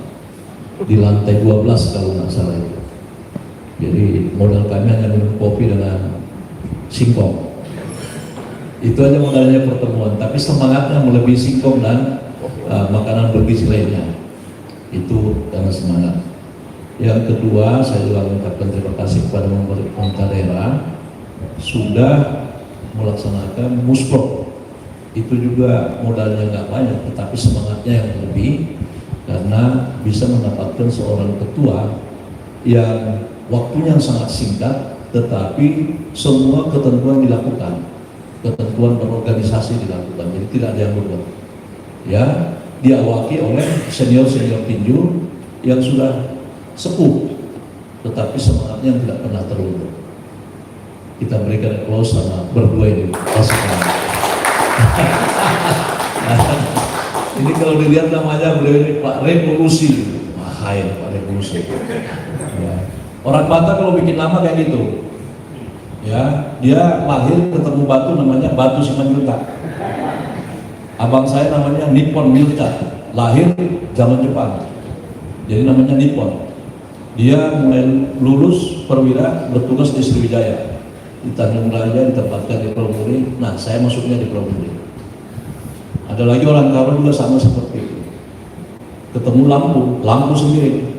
di lantai 12 kalau nggak salah itu. Jadi modal kami hanya minum kopi dengan singkong. Itu aja modalnya pertemuan, tapi semangatnya melebihi singkong dan makanan bergizi lainnya. Itu karena semangat. Yang kedua, saya juga mengucapkan terima kasih kepada pemerintah daerah sudah melaksanakan musprok. Itu juga modalnya nggak banyak, tetapi semangatnya yang lebih karena bisa mendapatkan seorang ketua yang waktunya yang sangat singkat, tetapi semua ketentuan dilakukan, ketentuan berorganisasi dilakukan, jadi tidak ada yang berubah. Ya, diawaki oleh senior-senior tinju yang sudah sepuh, tetapi semangatnya yang tidak pernah terluntur. Kita berikan applause sama berdua ini. Ini kalau dilihat namanya beliau ini Pak Revolusi, mahal Pak Revolusi. Ya. Orang Batak kalau bikin nama kayak gitu, ya dia lahir ketemu batu namanya Batu Simanjuntak. Abang saya namanya Nippon Milka, lahir zaman Jepang, jadi namanya Nippon. Dia mulai lulus perwira bertugas di Sriwijaya, di Tanjung Raja ditempatkan di Pulau-Muli. Nah saya masuknya di Pulau-Muli. Ada lagi orang Karo juga sama seperti itu. Ketemu lampu sendiri.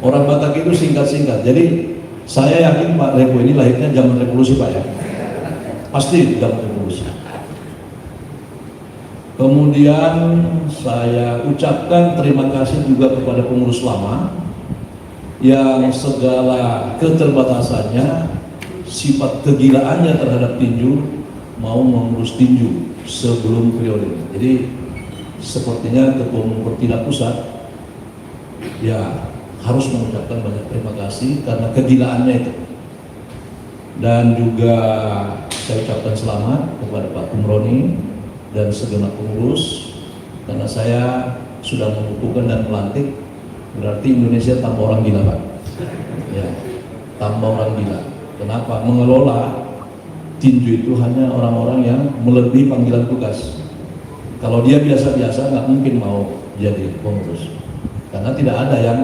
Orang Batak itu singkat-singkat. Jadi saya yakin Pak Repo ini lahirnya zaman revolusi Pak ya. Pasti zaman revolusi. Kemudian saya ucapkan terima kasih juga kepada pengurus lama yang segala keterbatasannya, sifat kegilaannya terhadap tinju mau mengurus tinju sebelum periode. Jadi sepertinya Ketua Umum Pertina Pusat ya harus mengucapkan banyak terima kasih karena kegilaannya itu. Dan juga saya ucapkan selamat kepada Pak Kumroni dan segenap pengurus, karena saya sudah mengukuhkan dan melantik, berarti Indonesia tanpa orang gila, Pak. Ya, tanpa orang gila. Kenapa? Mengelola tinju itu hanya orang-orang yang melebihi panggilan tugas. Kalau dia biasa-biasa nggak mungkin mau jadi pengurus, karena tidak ada yang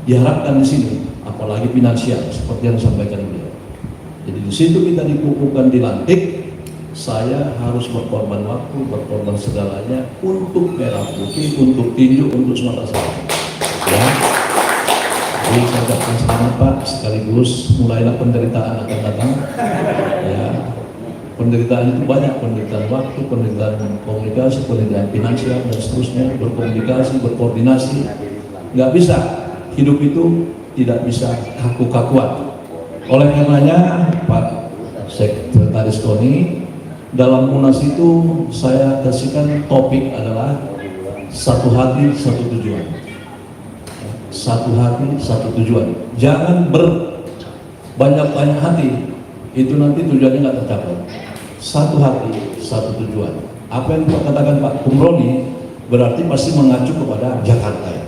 diharapkan di sini, apalagi finansial seperti yang disampaikan beliau. Jadi di situ kita dikukuhkan, dilantik, saya harus berkorban waktu, berkorban segalanya untuk merah putih, untuk tinju, untuk Sumatera Selatan. Ya. Jadi saya ucapkan selamat Pak, sekaligus mulailah penderitaan akan datang. Ya. Penderitaan itu banyak, penderitaan waktu, penderitaan komunikasi, penderitaan finansial dan seterusnya, berkomunikasi, berkoordinasi. Nggak bisa, hidup itu tidak bisa kaku-kakuan. Oleh karenanya Pak Sekretaris KONI, dalam Munas itu saya kasihkan topik adalah satu hati, satu tujuan. Satu hati, satu tujuan. Jangan berbanyak-banyak hati, itu nanti tujuannya nggak tercapai. Satu hati, satu tujuan. Apa yang katakan Pak Kumroni berarti pasti mengacu kepada Jakarta ya.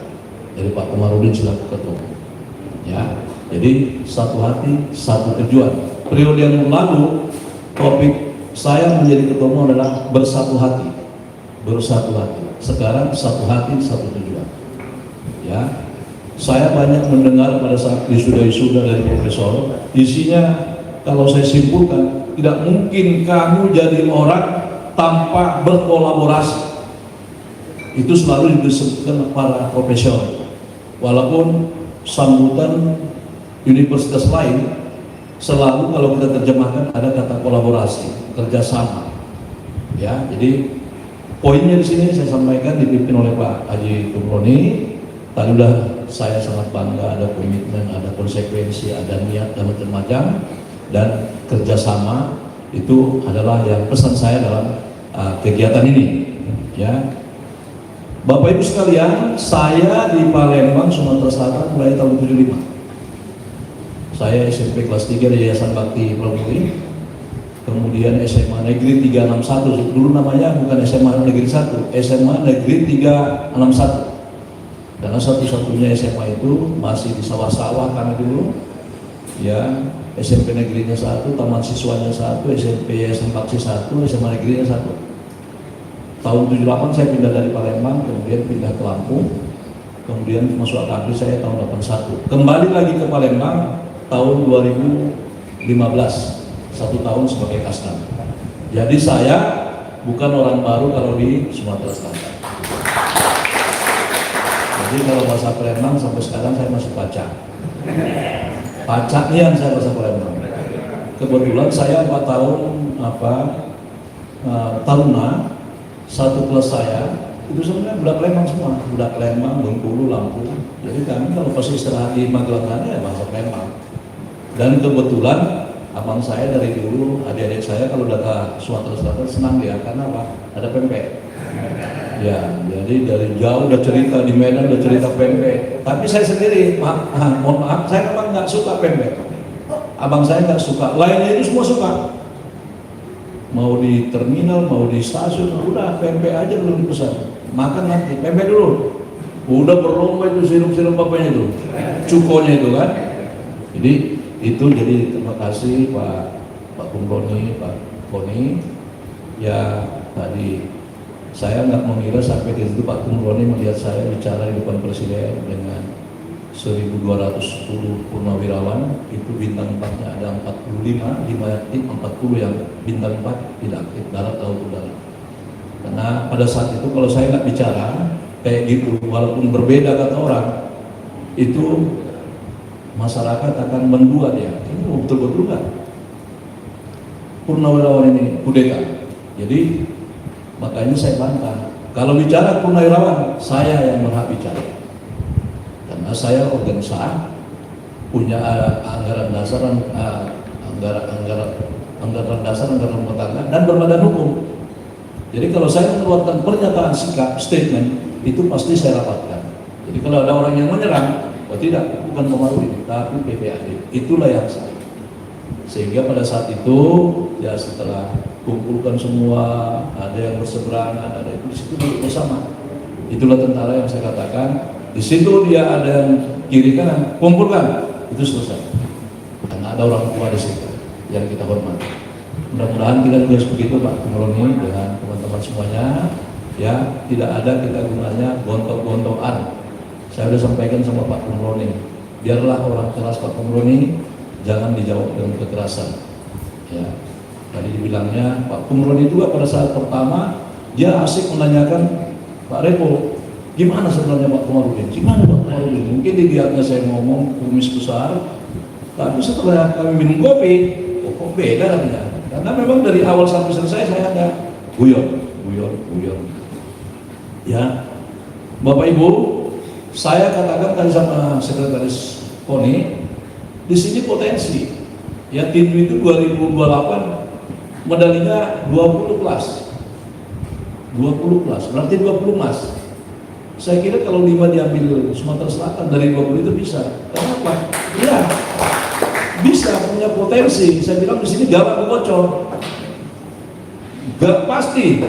Jadi Pak Komarudin selaku ketua. Ya, jadi satu hati, satu tujuan. Periode yang lalu topik saya menjadi ketua umum adalah bersatu hati, bersatu hati. Sekarang satu hati, satu tujuan. Ya, saya banyak mendengar pada saat wisuda-wisuda dari profesor, isinya kalau saya simpulkan, tidak mungkin kamu jadi orang tanpa berkolaborasi. Itu selalu disebutkan para profesor. Walaupun sambutan universitas lain selalu kalau kita terjemahkan ada kata kolaborasi, kerjasama. Ya, jadi poinnya di sini saya sampaikan dipimpin oleh Pak Haji Kumroni. Tadi udah saya sangat bangga, ada komitmen, ada konsekuensi, ada niat dan macam-macam, dan kerjasama itu adalah yang pesan saya dalam kegiatan ini. Ya, Bapak Ibu sekalian, saya di Palembang, Sumatera Selatan mulai tahun 75. Saya SMP kelas 3 di Yayasan Bakti Pramuka, kemudian SMA Negeri 361, dulu namanya bukan SMA Negeri 1, SMA Negeri 361. Karena satu-satunya SMA itu masih di sawah-sawah kami dulu. Ya, SMP Negerinya 1, Taman Siswanya 1, SMP Yayasan Bakti 1, SMA Negerinya 1. Tahun 78 saya pindah dari Palembang, kemudian pindah ke Lampung, kemudian masuk akademi saya tahun 81. Kembali lagi ke Palembang tahun 2015, 1 tahun sebagai kasdan. Jadi saya bukan orang baru kalau di Sumatera Selatan. Jadi kalau bahasa Palembang sampai sekarang saya masih pacak. Pacaknya saya bahasa Palembang. Kebetulan saya 4 tahun taruna, satu kelas saya itu sebenarnya budak Palembang semua, budak Palembang, Bengkulu, Lampung. Jadi kami kalau pas istirahat di Magelang ya bahasa Palembang. Dan kebetulan abang saya dari dulu, adik-adik saya kalau datang Sumatera Selatan senang dia, karena apa? Ada pempek. Ya, jadi dari jauh udah cerita di Medan, udah cerita pempek. Tapi saya sendiri, mohon maaf, saya memang nggak suka pempek. Abang saya nggak suka, lainnya itu semua suka. Mau di terminal, mau di stasiun, udah pempek aja belum dipesan. Makan nanti, pempek dulu. Udah berlomba itu sirup-sirup bapaknya itu, cukonya itu kan. Jadi itu jadi terima kasih Pak Kumroni, Pak Koni. Ya tadi saya nggak mengira sampai di situ Pak Kumroni melihat saya bicara di depan Presiden dengan 1.210 purnawirawan, itu bintang 4-nya ada 45, 5 tim 40 yang bintang 4 tidak aktif, darat, laut, udara. Karena pada saat itu kalau saya nggak bicara kayak gitu, walaupun berbeda kata orang, itu masyarakat akan mendua dia. Ini betul-betul kan? Purnawirawan ini kudeta. Jadi makanya saya bantah. Kalau bicara purnawirawan, saya yang berhak bicara. Karena saya organisasi punya anggaran dasar, anggaran dasar, anggaran rumah tangga, dan berbadan hukum. Jadi kalau saya mengeluarkan pernyataan sikap, statement, itu pasti saya rapatkan. Jadi kalau ada orang yang menyerang, oh tidak, bukan Komarudin, tapi PPAD. Itulah yang Sehingga pada saat itu ya setelah kumpulkan semua, ada yang berseberangan, ada itu di situ duduk bersama. Itulah tentara yang saya katakan. Di situ dia ada yang kiri kanan, kumpulkan, itu selesai. Karena ada orang tua di situ yang kita hormati. Mudah-mudahan kita juga begitu Pak Kumroni dengan teman-teman semuanya. Ya, tidak ada kita gunanya gontok-gontokan. Saya sudah sampaikan sama Pak Kumroni, biarlah orang keras Pak Kumroni, jangan dijawab dengan kekerasan. Ya, tadi dibilangnya Pak Kumroni juga pada saat pertama dia asik menanyakan Pak Repo, gimana sebenarnya Pak Komarudin? Gimana Pak Komarudin? Mungkin dilihatnya saya ngomong kumis besar, tapi setelah kami minum kopi, kok beda katanya. Karena memang dari awal sampai selesai saya ada guyon. Ya, Bapak Ibu, saya katakan tadi sama Sekretaris KONI, di sini potensi. Ya, tinju itu 2028 medalinya 20 plus. 20 plus, berarti 20 emas. Saya kira kalau 5 diambil Sumatera Selatan dari 20 itu bisa. Kenapa? Ya, bisa punya potensi. Saya bilang di sini galak bocor. Gak pasti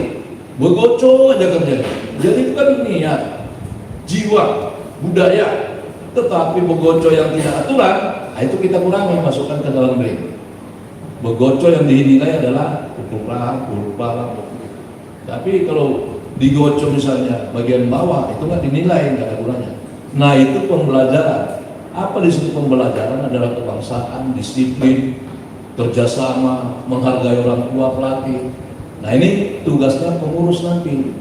begoco aja kerjanya. Jadi itu kan niat, jiwa, budaya. Tetapi begoco yang tidak aturan, itu kita kurangi, masukkan ke dalam ring. Begoco yang dinilai adalah pukul pala. Tapi kalau digoco misalnya bagian bawah, itu kan dinilai, nggak ada gunanya. Nah itu pembelajaran. Apa di situ pembelajaran adalah kebangsaan, disiplin, kerjasama, menghargai orang tua, pelatih. Nah ini tugasnya pengurus nanti,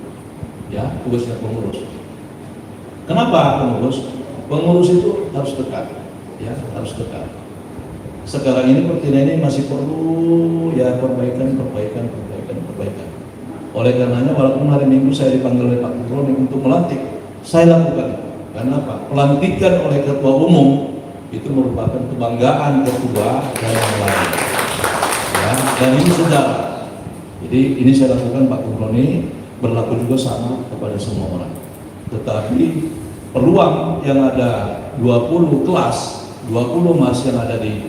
ya tugasnya pengurus. Kenapa pengurus? Pengurus itu harus dekat, ya harus dekat. Sekarang ini Pertina ini masih perlu ya perbaikan. Oleh karenanya walaupun hari Minggu saya dipanggil oleh Pak Kumroni untuk melantik, saya lakukan. Karena apa? Pelantikan oleh Ketua Umum itu merupakan kebanggaan ketua dan yang lain. Ya, dan ini sejarah. Jadi ini saya lakukan Pak Kumroni, berlaku juga sama kepada semua orang. Tetapi peluang yang ada 20 kelas, 20 emas yang ada di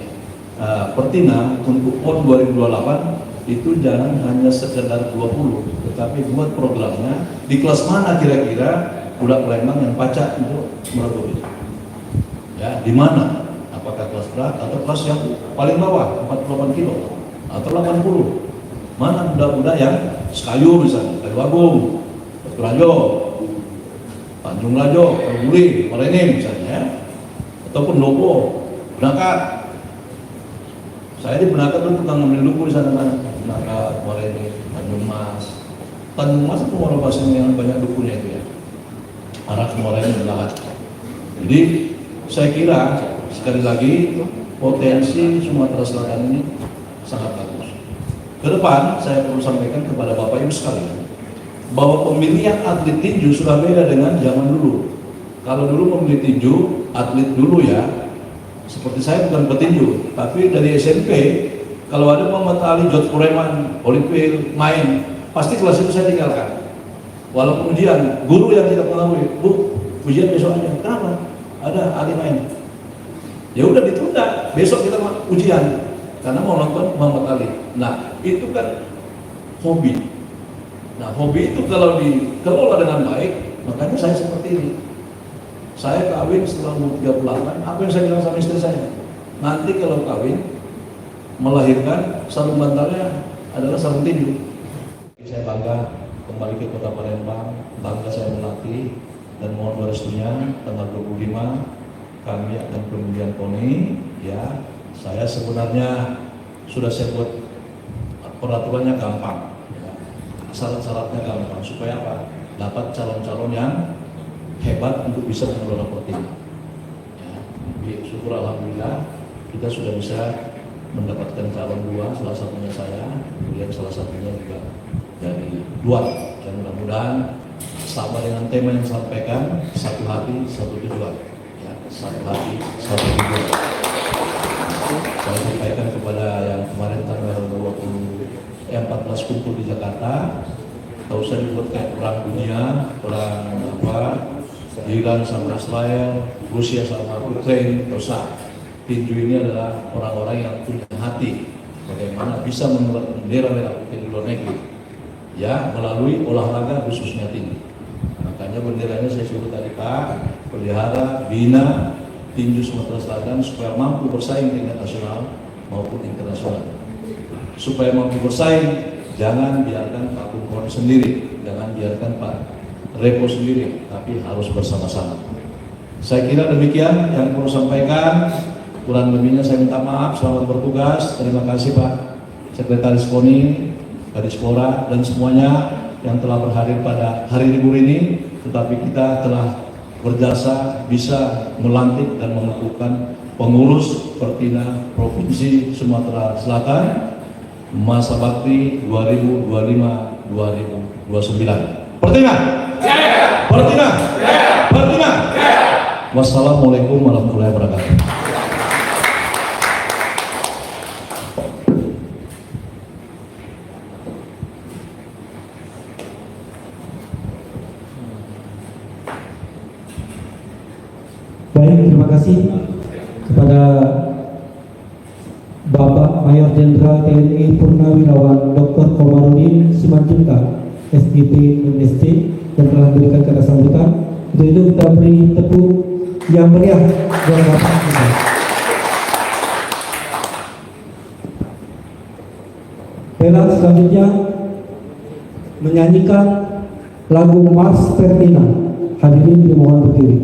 Pertina untuk PON 2028 itu jangan hanya sekedar 20, tetapi buat programnya di kelas mana kira-kira budak Palembang yang pacak untuk merebut itu. Ya, di mana? Apakah kelas berat atau kelas yang paling bawah 48 kilo atau 80? Mana budak-budak yang Sekayu misalnya, Kayu Agung, Rajo, Tanjung Lajo, Buli, Marene misalnya, ataupun Lopo, Benakat. Saya di Benakat itu tukang ngambil lumpur di sana, Benakat, Marene, Tanjung Mas. Tanjung Mas itu orang pasien yang banyak dukunya itu ya. Arah Marene Benakat. Jadi saya kira sekali lagi potensi Sumatera Selatan ini sangat bagus. Ke depan saya perlu sampaikan kepada Bapak Ibu sekalian bahwa pemilihan atlet tinju sudah beda dengan zaman dulu. Kalau dulu memilih tinju, atlet dulu ya, seperti saya bukan petinju, tapi dari SMP, kalau ada Muhammad Ali, George Foreman, Olimpil, main, pasti kelas itu saya tinggalkan. Walaupun ujian, guru yang tidak mengetahui, Bu, ujian besok aja. Kenapa? Ada Ali main. Ya udah ditunda, besok kita ujian. Karena mau nonton Muhammad Ali. Nah, itu kan hobi. Nah, hobi itu kalau dikelola dengan baik, makanya saya seperti ini. Saya kawin setelah umur 38, apa yang saya bilang sama istri saya? Nanti kalau kawin, melahirkan sarung bantalnya adalah sarung tinju. Saya bangga kembali ke kota Palembang, bangga saya melatih, dan mohon restunya tanggal 25 kami akan pemilihan KONI, ya. Saya sebenarnya sudah saya buat peraturannya gampang, ya. Syarat-syaratnya gampang supaya apa? Dapat calon-calon yang hebat untuk bisa mengelola Pertina. Ya, syukur alhamdulillah kita sudah bisa mendapatkan calon 2, salah satunya saya, kemudian salah satunya juga dari luar. Dan mudah-mudahan sama dengan tema yang disampaikan, satu hati, satu tujuan. Ya, satu hati, satu tujuan. Saya sampaikan kepada yang kemarin tanggal 14 kumpul di Jakarta, tak usah dibuat kayak perang dunia, perang apa, Iran sama Israel, Rusia sama Ukraina, tak usah. Tinju ini adalah orang-orang yang punya hati bagaimana bisa membuat bendera merah putih di luar negeri, ya melalui olahraga khususnya tinju. Makanya benderanya saya suruh tadi Pak, pelihara, bina tinju Sumatera Selatan supaya mampu bersaing tingkat nasional maupun internasional. Supaya mampu bersaing, jangan biarkan Pak Kumron sendiri, jangan biarkan Pak Repo sendiri, tapi harus bersama-sama. Saya kira demikian yang perlu sampaikan. Kurang lebihnya saya minta maaf. Selamat bertugas. Terima kasih Pak Sekretaris KONI, Kadispora, dan semuanya yang telah berhadir pada hari libur ini. Tetapi kita telah berjasa bisa melantik dan menentukan pengurus Pertina Provinsi Sumatera Selatan masa bakti 2025-2029. Pertina! Pertina! Pertina! Wassalamualaikum warahmatullahi wabarakatuh. Baik, terima kasih kepada Bapak Mayor Jenderal TNI Purnawirawan Dr. Komarudin Simanjuntak, SGP MSc, yang telah memberikan kata sambutan. Untuk itu kita beri tepuk yang meriah buat Bapak kita. Bella selanjutnya menyanyikan lagu Mars Pertina. Hadirin dimohon berdiri.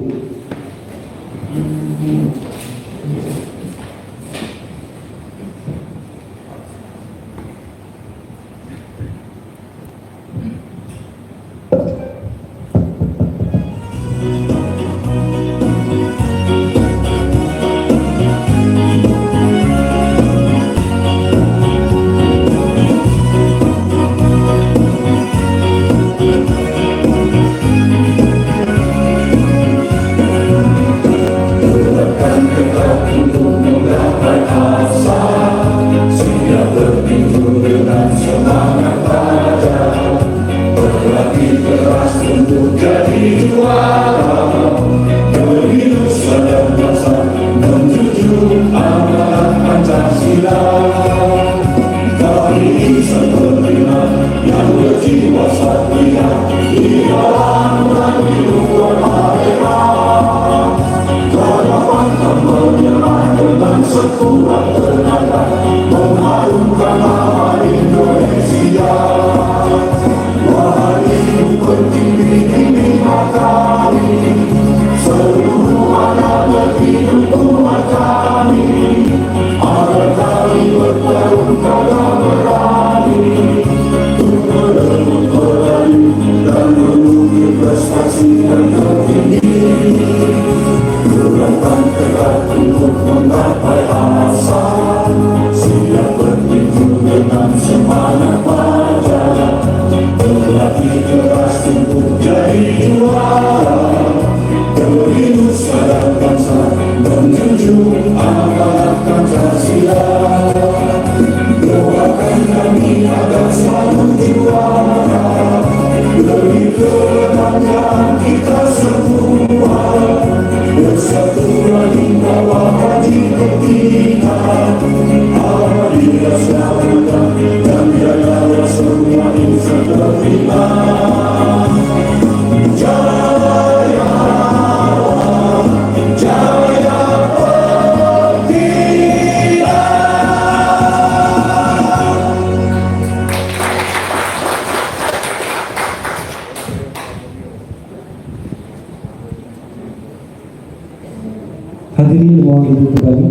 Hadirin mohon duduk kembali.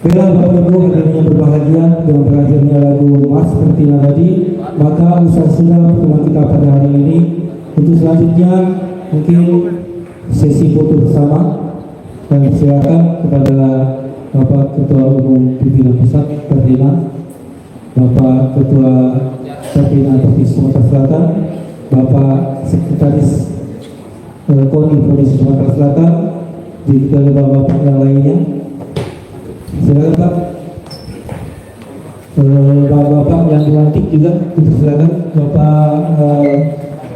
Bila Bapak Ibu hadirin yang berbahagia dengan berakhirnya lagu Mars Pertina tadi, maka usai sudah pertemuan kita pada hari ini. Untuk selanjutnya mungkin sesi foto bersama, dan silakan kepada Bapak Ketua Umum Pimpinan Pusat Pertina, Bapak Ketua Pertina Provinsi Sumatera Selatan, Bapak Sekretaris KONI Provinsi Sumatera Selatan, juga Bapak yang lainnya. Silakan Pak. Bapak yang dilantik juga untuk silakan Bapak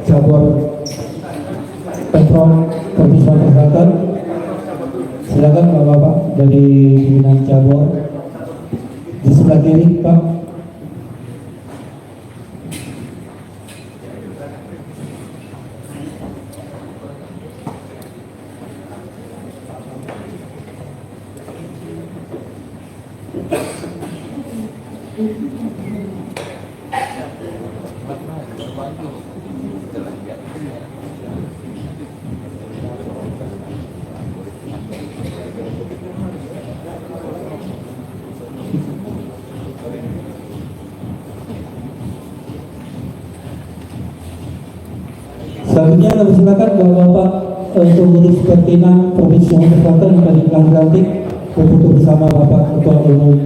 Cabur Pemprov Provinsi Sumatera Selatan, Silakan Bapak-Bapak dari pimpinan cabur di sebelah kiri, Pak. Selanjutnya kami silakan Bapak-Bapak pengurus Pertina Provinsi Sumatera Selatan dari dilantik berfoto bersama Bapak Ketua Umum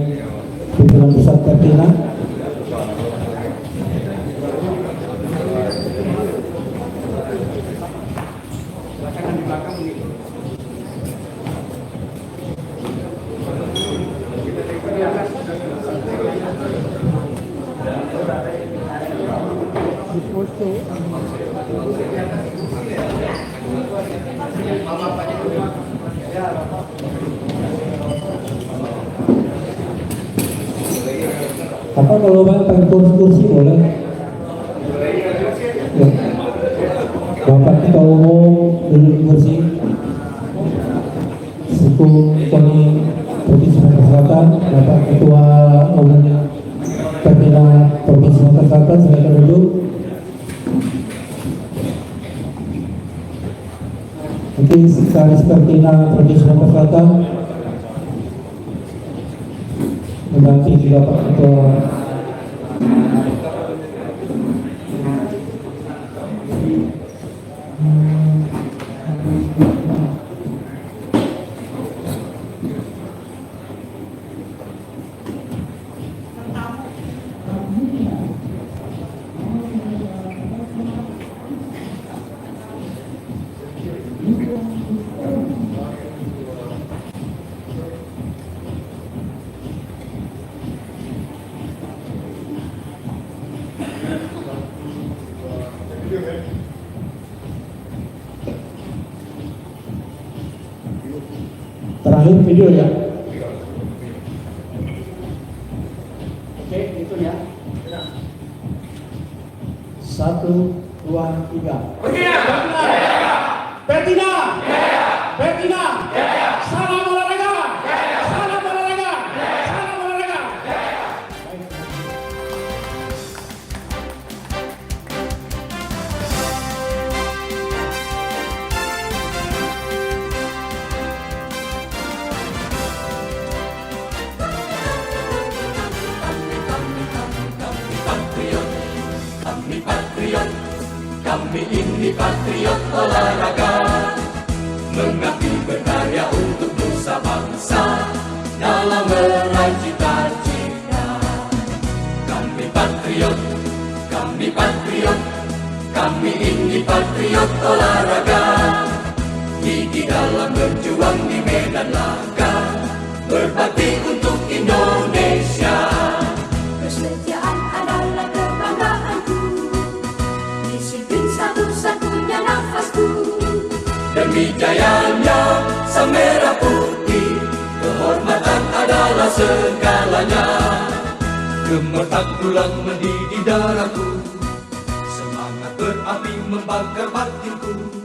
Pimpinan Pusat Pertina. Apa kalau pakai kursi boleh? Ya. Bapak Ketua Umum duduk di kursi. Suku kami Provinsi Sumatera Selatan, Bapak Ketua Umum Pertina Provinsi Sumatera Selatan, silakan duduk. Nanti Sekretaris Pertina Provinsi Sumatera Selatan mendampingi Bapak Ketua. Terakhir video ya. Oke, itu ya. 1, 2, 3. Pertina! Pertina! Salam olahraga! Salam olahraga! Salam olahraga! Kami patriot, kami ini patriot olahraga, mengabdi berkarya untuk nusa bangsa dalam meraih cita-cita. Kami patriot, kami patriot, kami ini patriot olahraga, gigi dalam berjuang di medan laga, berbakti untuk Indonesia. Kesetiaan adalah kebanggaanku, disiplin satu-satunya nafasku. Demi jayanya sang merah putih, kehormatan adalah segalanya. Gemetar tulang mendidih darahku, semangat berapi membakar batinku.